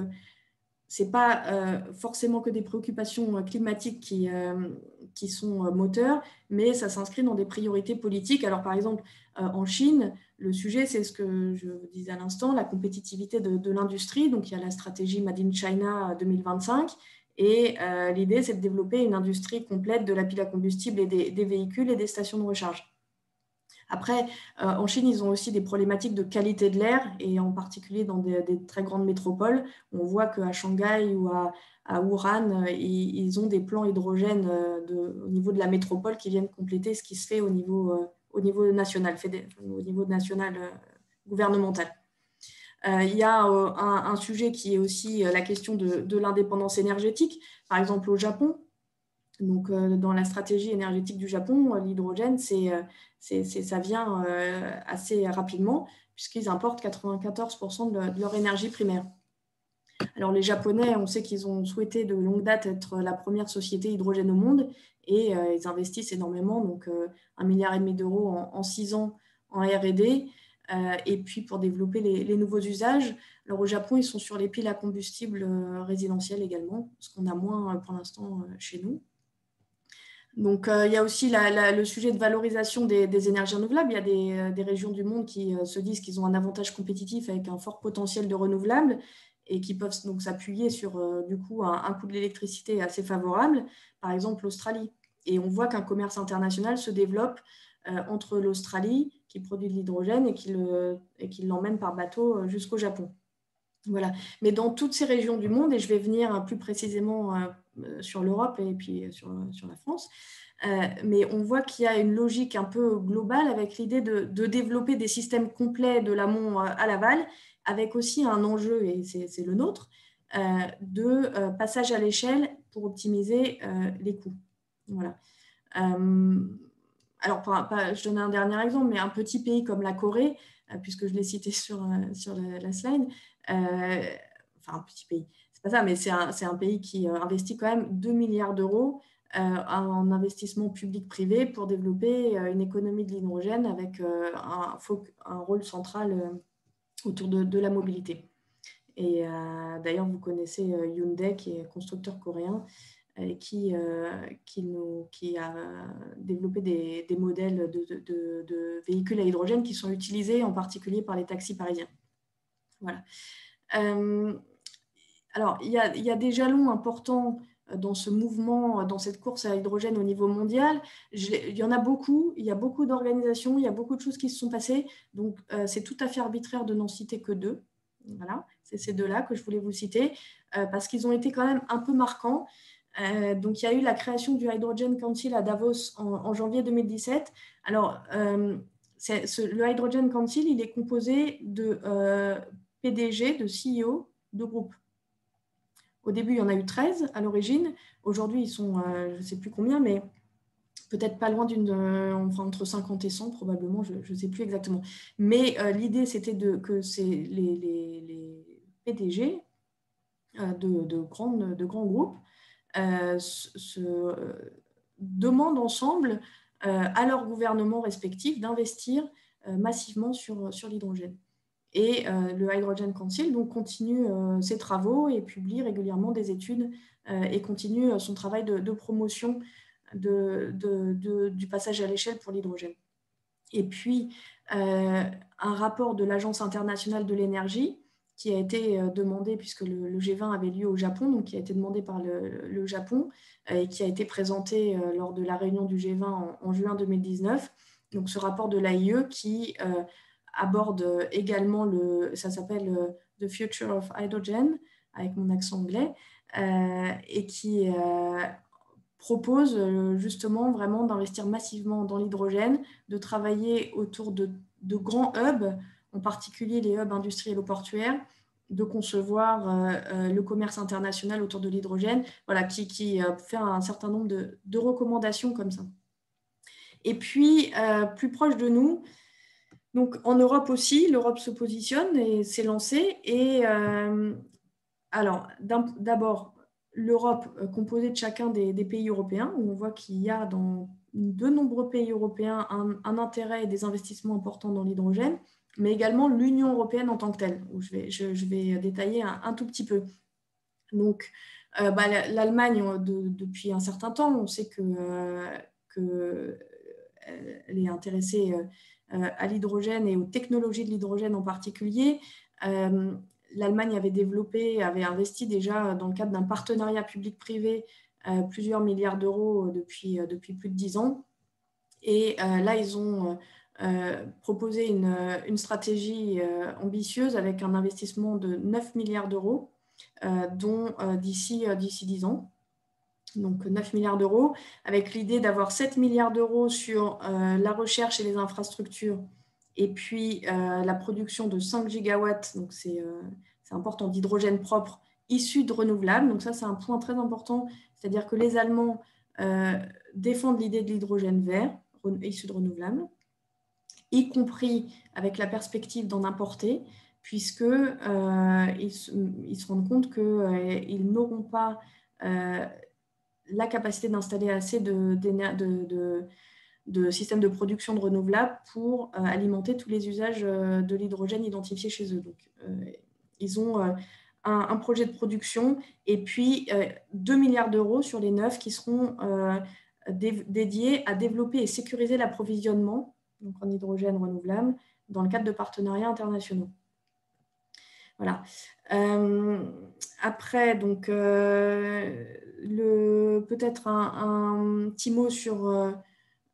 Speaker 1: ce n'est pas forcément que des préoccupations climatiques qui sont moteurs, mais ça s'inscrit dans des priorités politiques. Alors, par exemple, en Chine, le sujet, c'est ce que je vous disais à l'instant, la compétitivité de l'industrie. Donc, il y a la stratégie Made in China 2025. Et l'idée, c'est de développer une industrie complète de la pile à combustible et des véhicules et des stations de recharge. Après, en Chine, ils ont aussi des problématiques de qualité de l'air, et en particulier dans des très grandes métropoles. On voit qu'à Shanghai ou à Wuhan, ils ont des plans hydrogène au niveau de la métropole qui viennent compléter ce qui se fait au niveau national, gouvernemental. Il y a un sujet qui est aussi la question de l'indépendance énergétique. Par exemple, au Japon, donc, dans la stratégie énergétique du Japon, l'hydrogène, ça vient assez rapidement puisqu'ils importent 94% de leur énergie primaire. Alors, les Japonais, on sait qu'ils ont souhaité de longue date être la première société hydrogène au monde et ils investissent énormément, donc 1,5 milliard d'euros en 6 ans en R&D. Et puis, pour développer les nouveaux usages. Alors, au Japon, ils sont sur les piles à combustible résidentielles également, ce qu'on a moins pour l'instant chez nous. Donc, il y a aussi le sujet de valorisation des énergies renouvelables. Il y a des régions du monde qui se disent qu'ils ont un avantage compétitif avec un fort potentiel de renouvelables et qui peuvent donc s'appuyer sur du coup un coût de l'électricité assez favorable, par exemple l'Australie. Et on voit qu'un commerce international se développe entre l'Australie, qui produit de l'hydrogène, et qui l'emmène par bateau jusqu'au Japon. Voilà. Mais dans toutes ces régions du monde, et je vais venir plus précisément sur l'Europe et puis sur la France, mais on voit qu'il y a une logique un peu globale avec l'idée de développer des systèmes complets de l'amont à l'aval, avec aussi un enjeu, et c'est le nôtre, de passage à l'échelle pour optimiser les coûts. Voilà. Alors, je donne un dernier exemple, mais un petit pays comme la Corée, puisque je l'ai cité sur la slide. Enfin, un petit pays, c'est pas ça, mais c'est un pays qui investit quand même 2 milliards d'euros en investissement public-privé pour développer une économie de l'hydrogène avec un rôle central autour de la mobilité. Et d'ailleurs, vous connaissez Hyundai, qui est constructeur coréen, qui a développé des modèles de véhicules à hydrogène qui sont utilisés en particulier par les taxis parisiens. Voilà. Alors, il y a des jalons importants dans ce mouvement, dans cette course à l'hydrogène au niveau mondial. Il y en a beaucoup, il y a beaucoup d'organisations, il y a beaucoup de choses qui se sont passées. Donc, c'est tout à fait arbitraire de n'en citer que 2. Voilà, c'est ces 2-là que je voulais vous citer, parce qu'ils ont été quand même un peu marquants. Donc, il y a eu la création du Hydrogen Council à Davos en janvier 2017. Alors, le Hydrogen Council, il est composé de PDG, de CEO, de groupes. Au début, il y en a eu 13 à l'origine. Aujourd'hui, ils sont, je ne sais plus combien, mais peut-être pas loin entre 50 et 100 probablement, je ne sais plus exactement. Mais l'idée, c'était que les PDG de grands groupes se demandent ensemble à leurs gouvernements respectifs d'investir massivement sur l'hydrogène. Et le Hydrogen Council donc, continue ses travaux et publie régulièrement des études et continue son travail de promotion du passage à l'échelle pour l'hydrogène. Et puis, un rapport de l'Agence internationale de l'énergie qui a été demandé, puisque le G20 avait lieu au Japon, donc qui a été demandé par le Japon et qui a été présenté lors de la réunion du G20 en juin 2019. Donc, ce rapport de l'AIE qui aborde également, ça s'appelle The Future of Hydrogen, avec mon accent anglais, et qui propose justement vraiment d'investir massivement dans l'hydrogène, de travailler autour de grands hubs, en particulier les hubs industriels ou portuaires, de concevoir le commerce international autour de l'hydrogène, voilà, qui fait un certain nombre de recommandations comme ça. Et puis, plus proche de nous, donc en Europe aussi, l'Europe se positionne et s'est lancée. Et alors, d'abord, l'Europe composée de chacun des pays européens, où on voit qu'il y a dans de nombreux pays européens un intérêt et des investissements importants dans l'hydrogène, mais également l'Union européenne en tant que telle, où je vais détailler un tout petit peu. Donc, l'Allemagne, depuis un certain temps, on sait qu'elle est intéressée à l'hydrogène et aux technologies de l'hydrogène en particulier. L'Allemagne avait investi déjà dans le cadre d'un partenariat public-privé plusieurs milliards d'euros depuis plus de 10 ans. Et là, ils ont proposé une stratégie ambitieuse avec un investissement de 9 milliards d'euros, dont d'ici 10 ans. Donc 9 milliards d'euros, avec l'idée d'avoir 7 milliards d'euros sur la recherche et les infrastructures, et puis la production de 5 gigawatts, donc c'est important, d'hydrogène propre, issu de renouvelables. Donc ça, c'est un point très important, c'est-à-dire que les Allemands défendent l'idée de l'hydrogène vert, issu de renouvelables, y compris avec la perspective d'en importer, puisqu'ils se rendent compte qu'ils n'auront pas la capacité d'installer assez de systèmes de production de renouvelables pour alimenter tous les usages de l'hydrogène identifiés chez eux. Donc, ils ont un projet de production et puis 2 milliards d'euros sur les 9 qui seront dédiés à développer et sécuriser l'approvisionnement donc en hydrogène renouvelable dans le cadre de partenariats internationaux. Voilà. Après, donc, peut-être un petit mot sur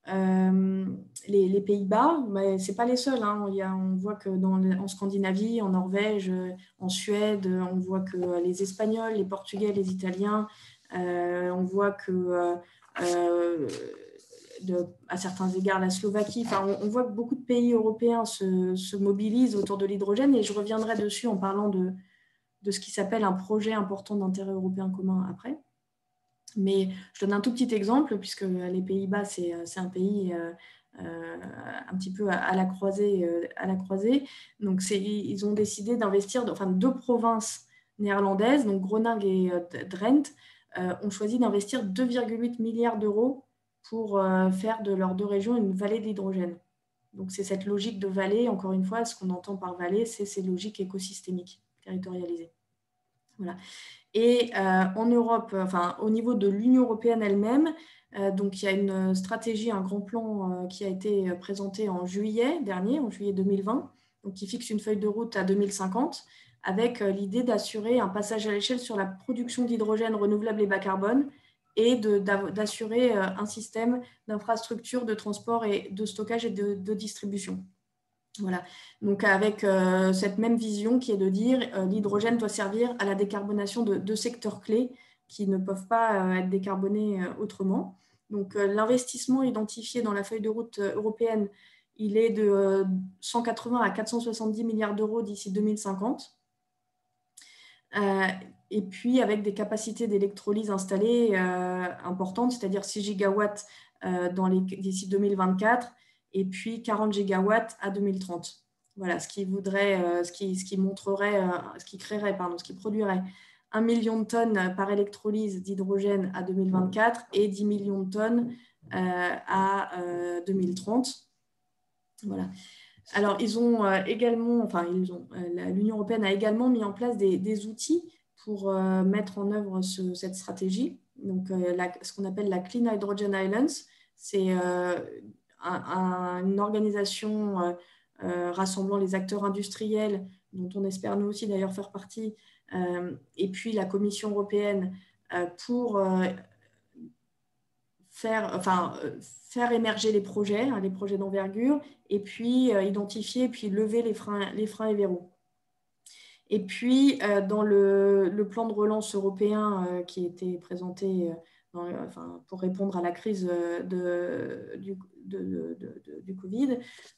Speaker 1: les Pays-Bas, mais ce n'est pas les seuls. Hein. On voit que en Scandinavie, en Norvège, en Suède, on voit que les Espagnols, les Portugais, les Italiens, on voit que à certains égards la Slovaquie, on voit que beaucoup de pays européens se mobilisent autour de l'hydrogène et je reviendrai dessus en parlant de ce qui s'appelle un projet important d'intérêt européen commun après. Mais je donne un tout petit exemple, puisque les Pays-Bas, c'est un pays un petit peu à la croisée. Donc, ils ont décidé d'investir, deux provinces néerlandaises, donc Groningue et Drenthe, ont choisi d'investir 2,8 milliards d'euros pour faire de leurs deux régions une vallée de l'hydrogène. Donc, c'est cette logique de vallée, encore une fois, ce qu'on entend par vallée, c'est ces logiques écosystémiques, territorialisées. Voilà. Et en Europe, au niveau de l'Union européenne elle-même, donc il y a une stratégie, un grand plan qui a été présenté en juillet dernier, en juillet 2020, donc qui fixe une feuille de route à 2050, avec l'idée d'assurer un passage à l'échelle sur la production d'hydrogène renouvelable et bas carbone, et d'assurer un système d'infrastructure, de transport et de stockage et de distribution. Voilà. Donc avec cette même vision qui est de dire l'hydrogène doit servir à la décarbonation de deux secteurs clés qui ne peuvent pas être décarbonés autrement. Donc l'investissement identifié dans la feuille de route européenne, il est de 180 à 470 milliards d'euros d'ici 2050. Et puis avec des capacités d'électrolyse installées importantes, c'est-à-dire 6 gigawatts d'ici 2024 et puis 40 gigawatts à 2030. Voilà, ce qui produirait 1 million de tonnes par électrolyse d'hydrogène à 2024 et 10 millions de tonnes à 2030. Voilà. Alors, l'Union européenne a également mis en place des outils pour mettre en œuvre cette stratégie. Donc, ce qu'on appelle la Clean Hydrogen Islands, c'est une organisation rassemblant les acteurs industriels, dont on espère nous aussi d'ailleurs faire partie, et puis la Commission européenne pour faire émerger les projets d'envergure, et puis identifier et puis lever les freins et verrous. Et puis, dans le plan de relance européen qui était présenté pour répondre à la crise de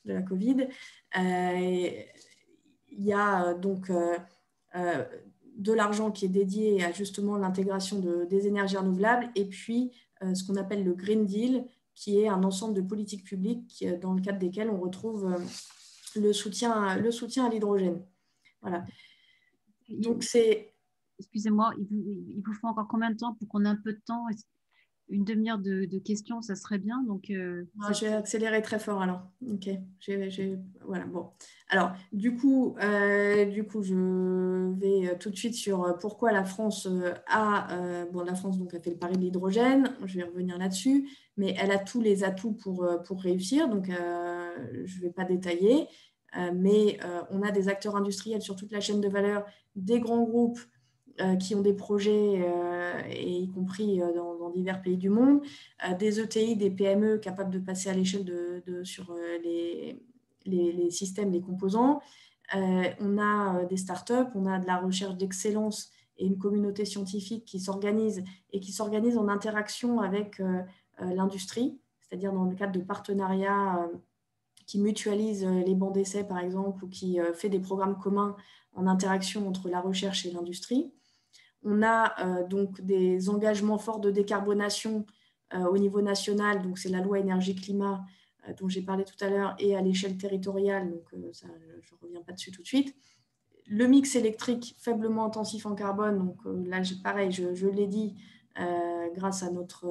Speaker 1: la Covid, il y a donc de l'argent qui est dédié à justement l'intégration des énergies renouvelables, et puis ce qu'on appelle le Green Deal, qui est un ensemble de politiques publiques dans le cadre desquelles on retrouve le soutien à l'hydrogène. Voilà. Donc c'est...
Speaker 2: Excusez-moi, il vous faut encore combien de temps pour qu'on ait un peu de temps? Une demi-heure de questions, ça serait bien. Donc,
Speaker 1: j'ai accéléré très fort alors. Ok. Voilà. Bon. Alors, du coup, je vais tout de suite sur pourquoi la France la France donc, a fait le pari de l'hydrogène. Je vais revenir là-dessus. Mais elle a tous les atouts pour réussir. Donc, je ne vais pas détailler. Mais on a des acteurs industriels sur toute la chaîne de valeur, des grands groupes qui ont des projets, et y compris dans divers pays du monde, des ETI, des PME capables de passer à l'échelle sur les systèmes, les composants. On a des startups, on a de la recherche d'excellence et une communauté scientifique qui s'organise en interaction avec l'industrie, c'est-à-dire dans le cadre de partenariats qui mutualisent les bancs d'essai, par exemple, ou qui fait des programmes communs en interaction entre la recherche et l'industrie. On a donc des engagements forts de décarbonation au niveau national, donc c'est la loi énergie-climat dont j'ai parlé tout à l'heure, et à l'échelle territoriale, donc ça, je ne reviens pas dessus tout de suite. Le mix électrique faiblement intensif en carbone, donc là, pareil, je l'ai dit, grâce à notre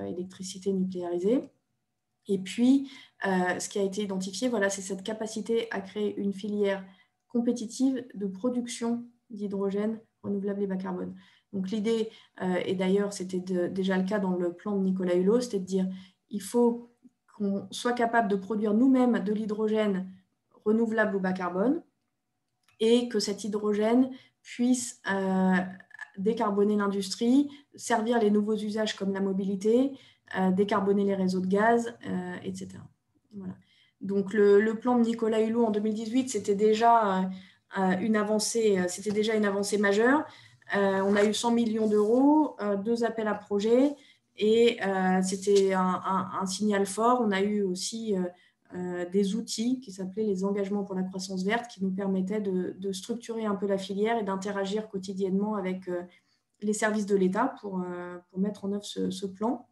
Speaker 1: électricité nucléarisée. Et puis, ce qui a été identifié, voilà, c'est cette capacité à créer une filière compétitive de production d'hydrogène renouvelable et bas carbone. Donc l'idée, et d'ailleurs c'était déjà le cas dans le plan de Nicolas Hulot, c'était de dire il faut qu'on soit capable de produire nous-mêmes de l'hydrogène renouvelable ou bas carbone, et que cet hydrogène puisse décarboner l'industrie, servir les nouveaux usages comme la mobilité, décarboner les réseaux de gaz, etc. Voilà. Donc le plan de Nicolas Hulot en 2018, c'était déjà une avancée majeure. On a eu 100 millions d'euros, 2 appels à projets, et c'était un signal fort. On a eu aussi des outils qui s'appelaient les engagements pour la croissance verte, qui nous permettaient de structurer un peu la filière et d'interagir quotidiennement avec les services de l'État pour mettre en œuvre ce plan.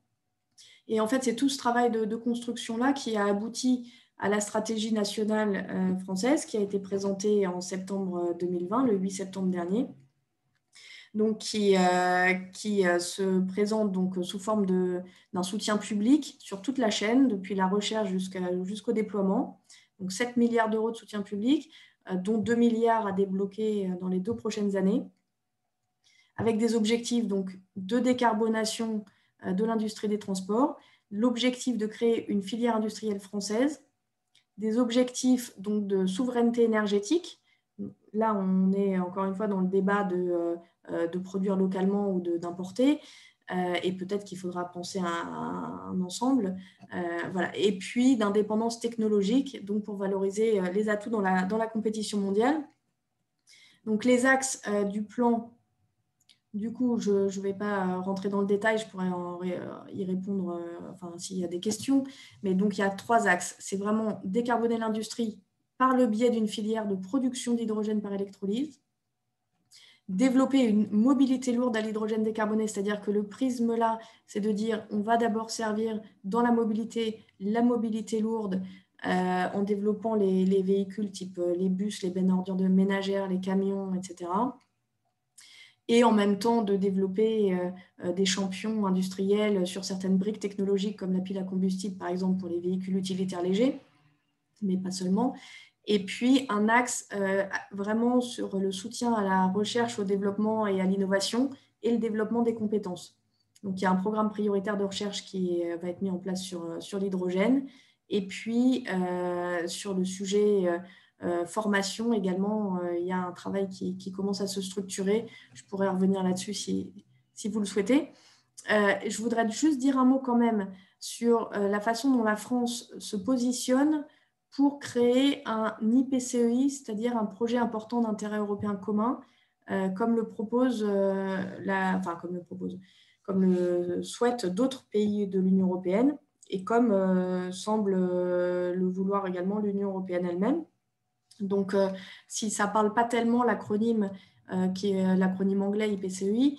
Speaker 1: Et en fait, c'est tout ce travail de construction-là qui a abouti à la stratégie nationale française qui a été présentée en septembre 2020, le 8 septembre dernier, donc qui se présente donc sous forme d'un soutien public sur toute la chaîne, depuis la recherche jusqu'au déploiement. Donc 7 milliards d'euros de soutien public, dont 2 milliards à débloquer dans les 2 prochaines années, avec des objectifs donc, de décarbonation de l'industrie des transports, l'objectif de créer une filière industrielle française, des objectifs donc, de souveraineté énergétique. Là, on est encore une fois dans le débat de produire localement ou d'importer. Et peut-être qu'il faudra penser à un ensemble. Voilà. Et puis d'indépendance technologique, donc pour valoriser les atouts dans la compétition mondiale. Donc les axes du plan, du coup, je ne vais pas rentrer dans le détail, je pourrais y répondre s'il y a des questions. Mais donc il y a 3 axes. C'est vraiment décarboner l'industrie par le biais d'une filière de production d'hydrogène par électrolyse, développer une mobilité lourde à l'hydrogène décarboné, c'est-à-dire que le prisme là, c'est de dire on va d'abord servir dans la mobilité lourde en développant les véhicules type les bus, les bennes à ordures ménagères, les camions, etc. Et en même temps de développer des champions industriels sur certaines briques technologiques comme la pile à combustible, par exemple pour les véhicules utilitaires légers, mais pas seulement. Et puis, un axe vraiment sur le soutien à la recherche, au développement et à l'innovation et le développement des compétences. Donc, il y a un programme prioritaire de recherche qui va être mis en place sur l'hydrogène. Et puis, sur le sujet formation également, il y a un travail qui commence à se structurer. Je pourrais revenir là-dessus si vous le souhaitez. Je voudrais juste dire un mot quand même sur la façon dont la France se positionne pour créer un IPCEI, c'est-à-dire un projet important d'intérêt européen commun, comme le souhaitent d'autres pays de l'Union européenne et comme semble le vouloir également l'Union européenne elle-même. Donc, si ça ne parle pas tellement l'acronyme qui est l'acronyme anglais IPCEI,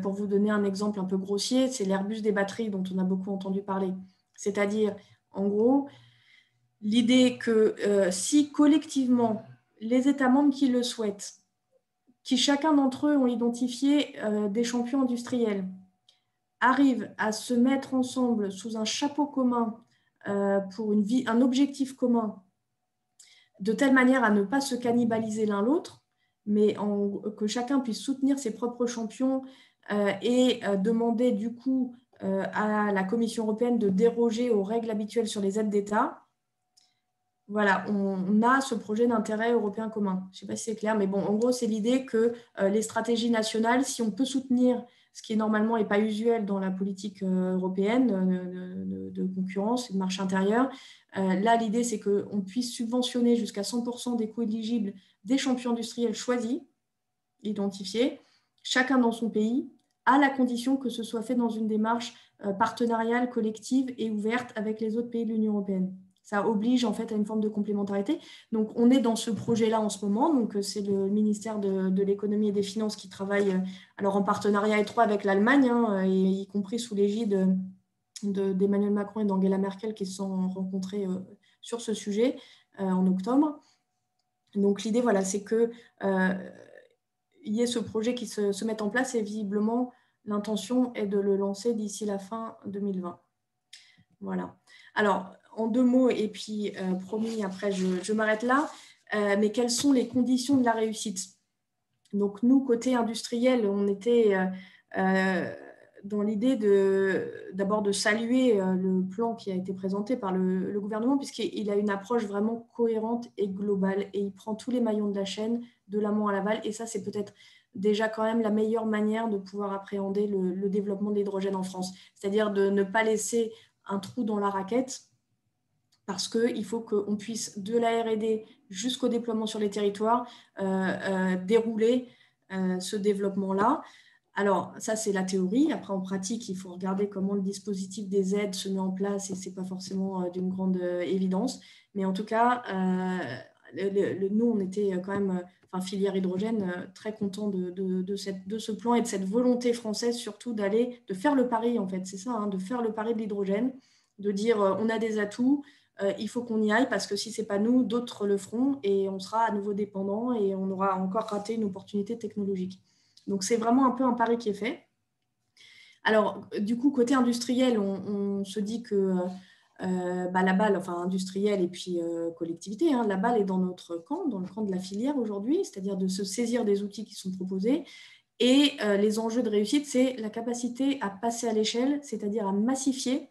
Speaker 1: pour vous donner un exemple un peu grossier, c'est l'Airbus des batteries dont on a beaucoup entendu parler. C'est-à-dire, en gros, l'idée que si collectivement, les États membres qui le souhaitent, qui chacun d'entre eux ont identifié des champions industriels, arrivent à se mettre ensemble sous un chapeau commun pour un objectif commun, de telle manière à ne pas se cannibaliser l'un l'autre, mais que chacun puisse soutenir ses propres champions et demander du coup à la Commission européenne de déroger aux règles habituelles sur les aides d'État. Voilà, on a ce projet d'intérêt européen commun. Je ne sais pas si c'est clair, mais bon, en gros, c'est l'idée que les stratégies nationales, si on peut soutenir ce qui normalement n'est pas usuel dans la politique européenne de concurrence et de marché intérieur, là, l'idée, c'est qu'on puisse subventionner jusqu'à 100% des coûts éligibles des champions industriels choisis, identifiés, chacun dans son pays, à la condition que ce soit fait dans une démarche partenariale, collective et ouverte avec les autres pays de l'Union européenne. Ça oblige en fait à une forme de complémentarité. Donc, on est dans ce projet-là en ce moment. Donc, c'est le ministère de l'économie et des finances qui travaille alors en partenariat étroit avec l'Allemagne, y compris sous l'égide d'Emmanuel Macron et d'Angela Merkel qui se sont rencontrés sur ce sujet en octobre. Donc, l'idée, voilà, c'est qu'il y ait ce projet qui se mette en place et visiblement, l'intention est de le lancer d'ici la fin 2020. Voilà. Alors, en 2 mots, et puis promis, après je m'arrête là, mais quelles sont les conditions de la réussite? Donc, nous, côté industriel, on était dans l'idée d'abord de saluer le plan qui a été présenté par le gouvernement, puisqu'il a une approche vraiment cohérente et globale, et il prend tous les maillons de la chaîne, de l'amont à l'aval, et ça, c'est peut-être déjà quand même la meilleure manière de pouvoir appréhender le développement de l'hydrogène en France, c'est-à-dire de ne pas laisser un trou dans la raquette, parce qu'il faut qu'on puisse, de la R&D jusqu'au déploiement sur les territoires, dérouler ce développement-là. Alors, ça, c'est la théorie. Après, en pratique, il faut regarder comment le dispositif des aides se met en place et ce n'est pas forcément d'une grande évidence. Mais en tout cas, nous, on était quand même, filière hydrogène, très content de ce plan et de cette volonté française surtout de faire le pari, en fait, c'est ça, hein, de faire le pari de l'hydrogène, de dire on a des atouts, il faut qu'on y aille parce que si ce n'est pas nous, d'autres le feront et on sera à nouveau dépendant et on aura encore raté une opportunité technologique. Donc, c'est vraiment un peu un pari qui est fait. Alors, du coup, côté industriel, on se dit que la balle, industrielle et puis collectivité, hein, la balle est dans notre camp, dans le camp de la filière aujourd'hui, c'est-à-dire de se saisir des outils qui sont proposés. Et les enjeux de réussite, c'est la capacité à passer à l'échelle, c'est-à-dire à massifier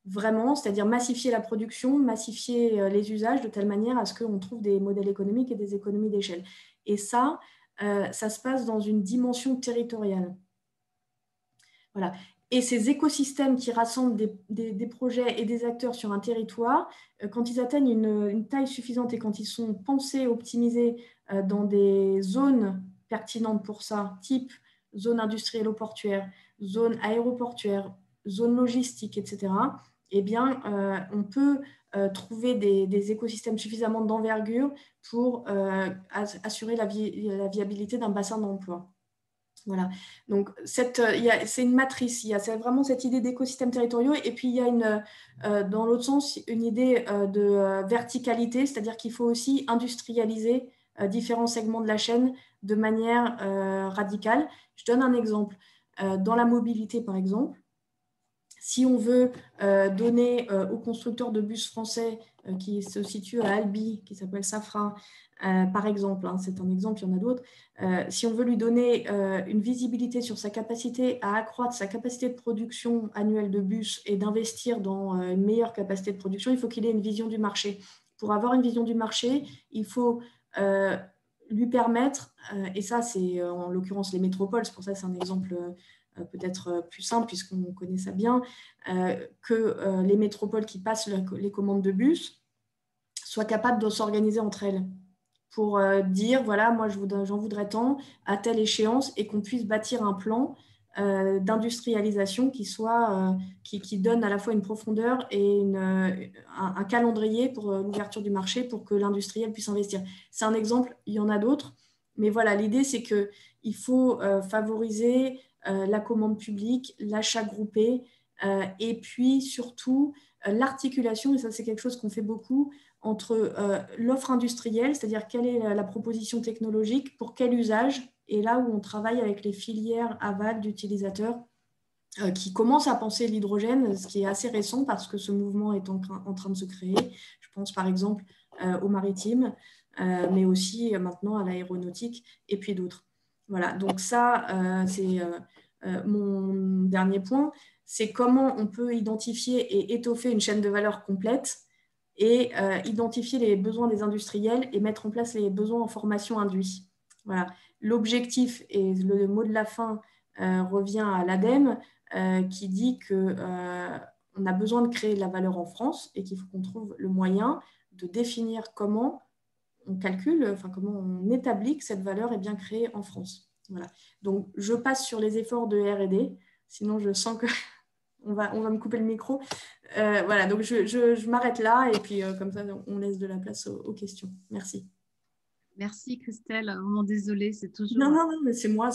Speaker 1: vraiment, c'est-à-dire massifier la production, massifier les usages de telle manière à ce qu'on trouve des modèles économiques et des économies d'échelle. Et ça se passe dans une dimension territoriale. Voilà. Et ces écosystèmes qui rassemblent des projets et des acteurs sur un territoire, quand ils atteignent une taille suffisante et quand ils sont pensés, optimisés dans des zones pertinentes pour ça, type zone industrielle ou portuaire, zone aéroportuaire, zone logistique, etc., eh bien, on peut trouver des écosystèmes suffisamment d'envergure pour assurer la viabilité d'un bassin d'emploi. Voilà, donc c'est une matrice, il y a vraiment cette idée d'écosystèmes territoriaux et puis il y a dans l'autre sens une idée de verticalité, c'est-à-dire qu'il faut aussi industrialiser différents segments de la chaîne de manière radicale. Je donne un exemple. Dans la mobilité, par exemple, si on veut donner aux constructeurs de bus français qui se situent à Albi, qui s'appelle Safra, par exemple, hein, c'est un exemple, il y en a d'autres, si on veut lui donner une visibilité sur sa capacité à accroître sa capacité de production annuelle de bus et d'investir dans une meilleure capacité de production, il faut qu'il ait une vision du marché. Pour avoir une vision du marché, il faut lui permettre, et ça c'est en l'occurrence les métropoles, c'est pour ça que c'est un exemple peut-être plus simple puisqu'on connaît ça bien, que les métropoles qui passent les commandes de bus soient capables de s'organiser entre elles pour dire, voilà, moi j'en voudrais tant à telle échéance et qu'on puisse bâtir un plan d'industrialisation qui donne à la fois une profondeur et un calendrier pour l'ouverture du marché pour que l'industriel puisse investir. C'est un exemple, il y en a d'autres, mais voilà, l'idée c'est qu'il faut favoriser la commande publique, l'achat groupé et puis surtout l'articulation, et ça c'est quelque chose qu'on fait beaucoup, entre l'offre industrielle, c'est-à-dire quelle est la proposition technologique, pour quel usage, et là où on travaille avec les filières aval d'utilisateurs qui commencent à penser l'hydrogène, ce qui est assez récent parce que ce mouvement est en train de se créer. Je pense par exemple au maritime, mais aussi maintenant à l'aéronautique et puis d'autres. Voilà, donc ça, c'est mon dernier point, c'est comment on peut identifier et étoffer une chaîne de valeur complète et identifier les besoins des industriels et mettre en place les besoins en formation induit. Voilà. L'objectif, et le mot de la fin revient à l'ADEME, qui dit qu'on a besoin de créer de la valeur en France et qu'il faut qu'on trouve le moyen de définir comment on calcule, comment on établit que cette valeur est bien créée en France. Voilà. Donc, je passe sur les efforts de R&D, sinon je sens que on va me couper le micro. Voilà, donc je m'arrête là et puis comme ça, on laisse de la place aux questions. Merci.
Speaker 2: Merci Christelle, vraiment désolée, c'est toujours...
Speaker 1: Non, mais c'est moi.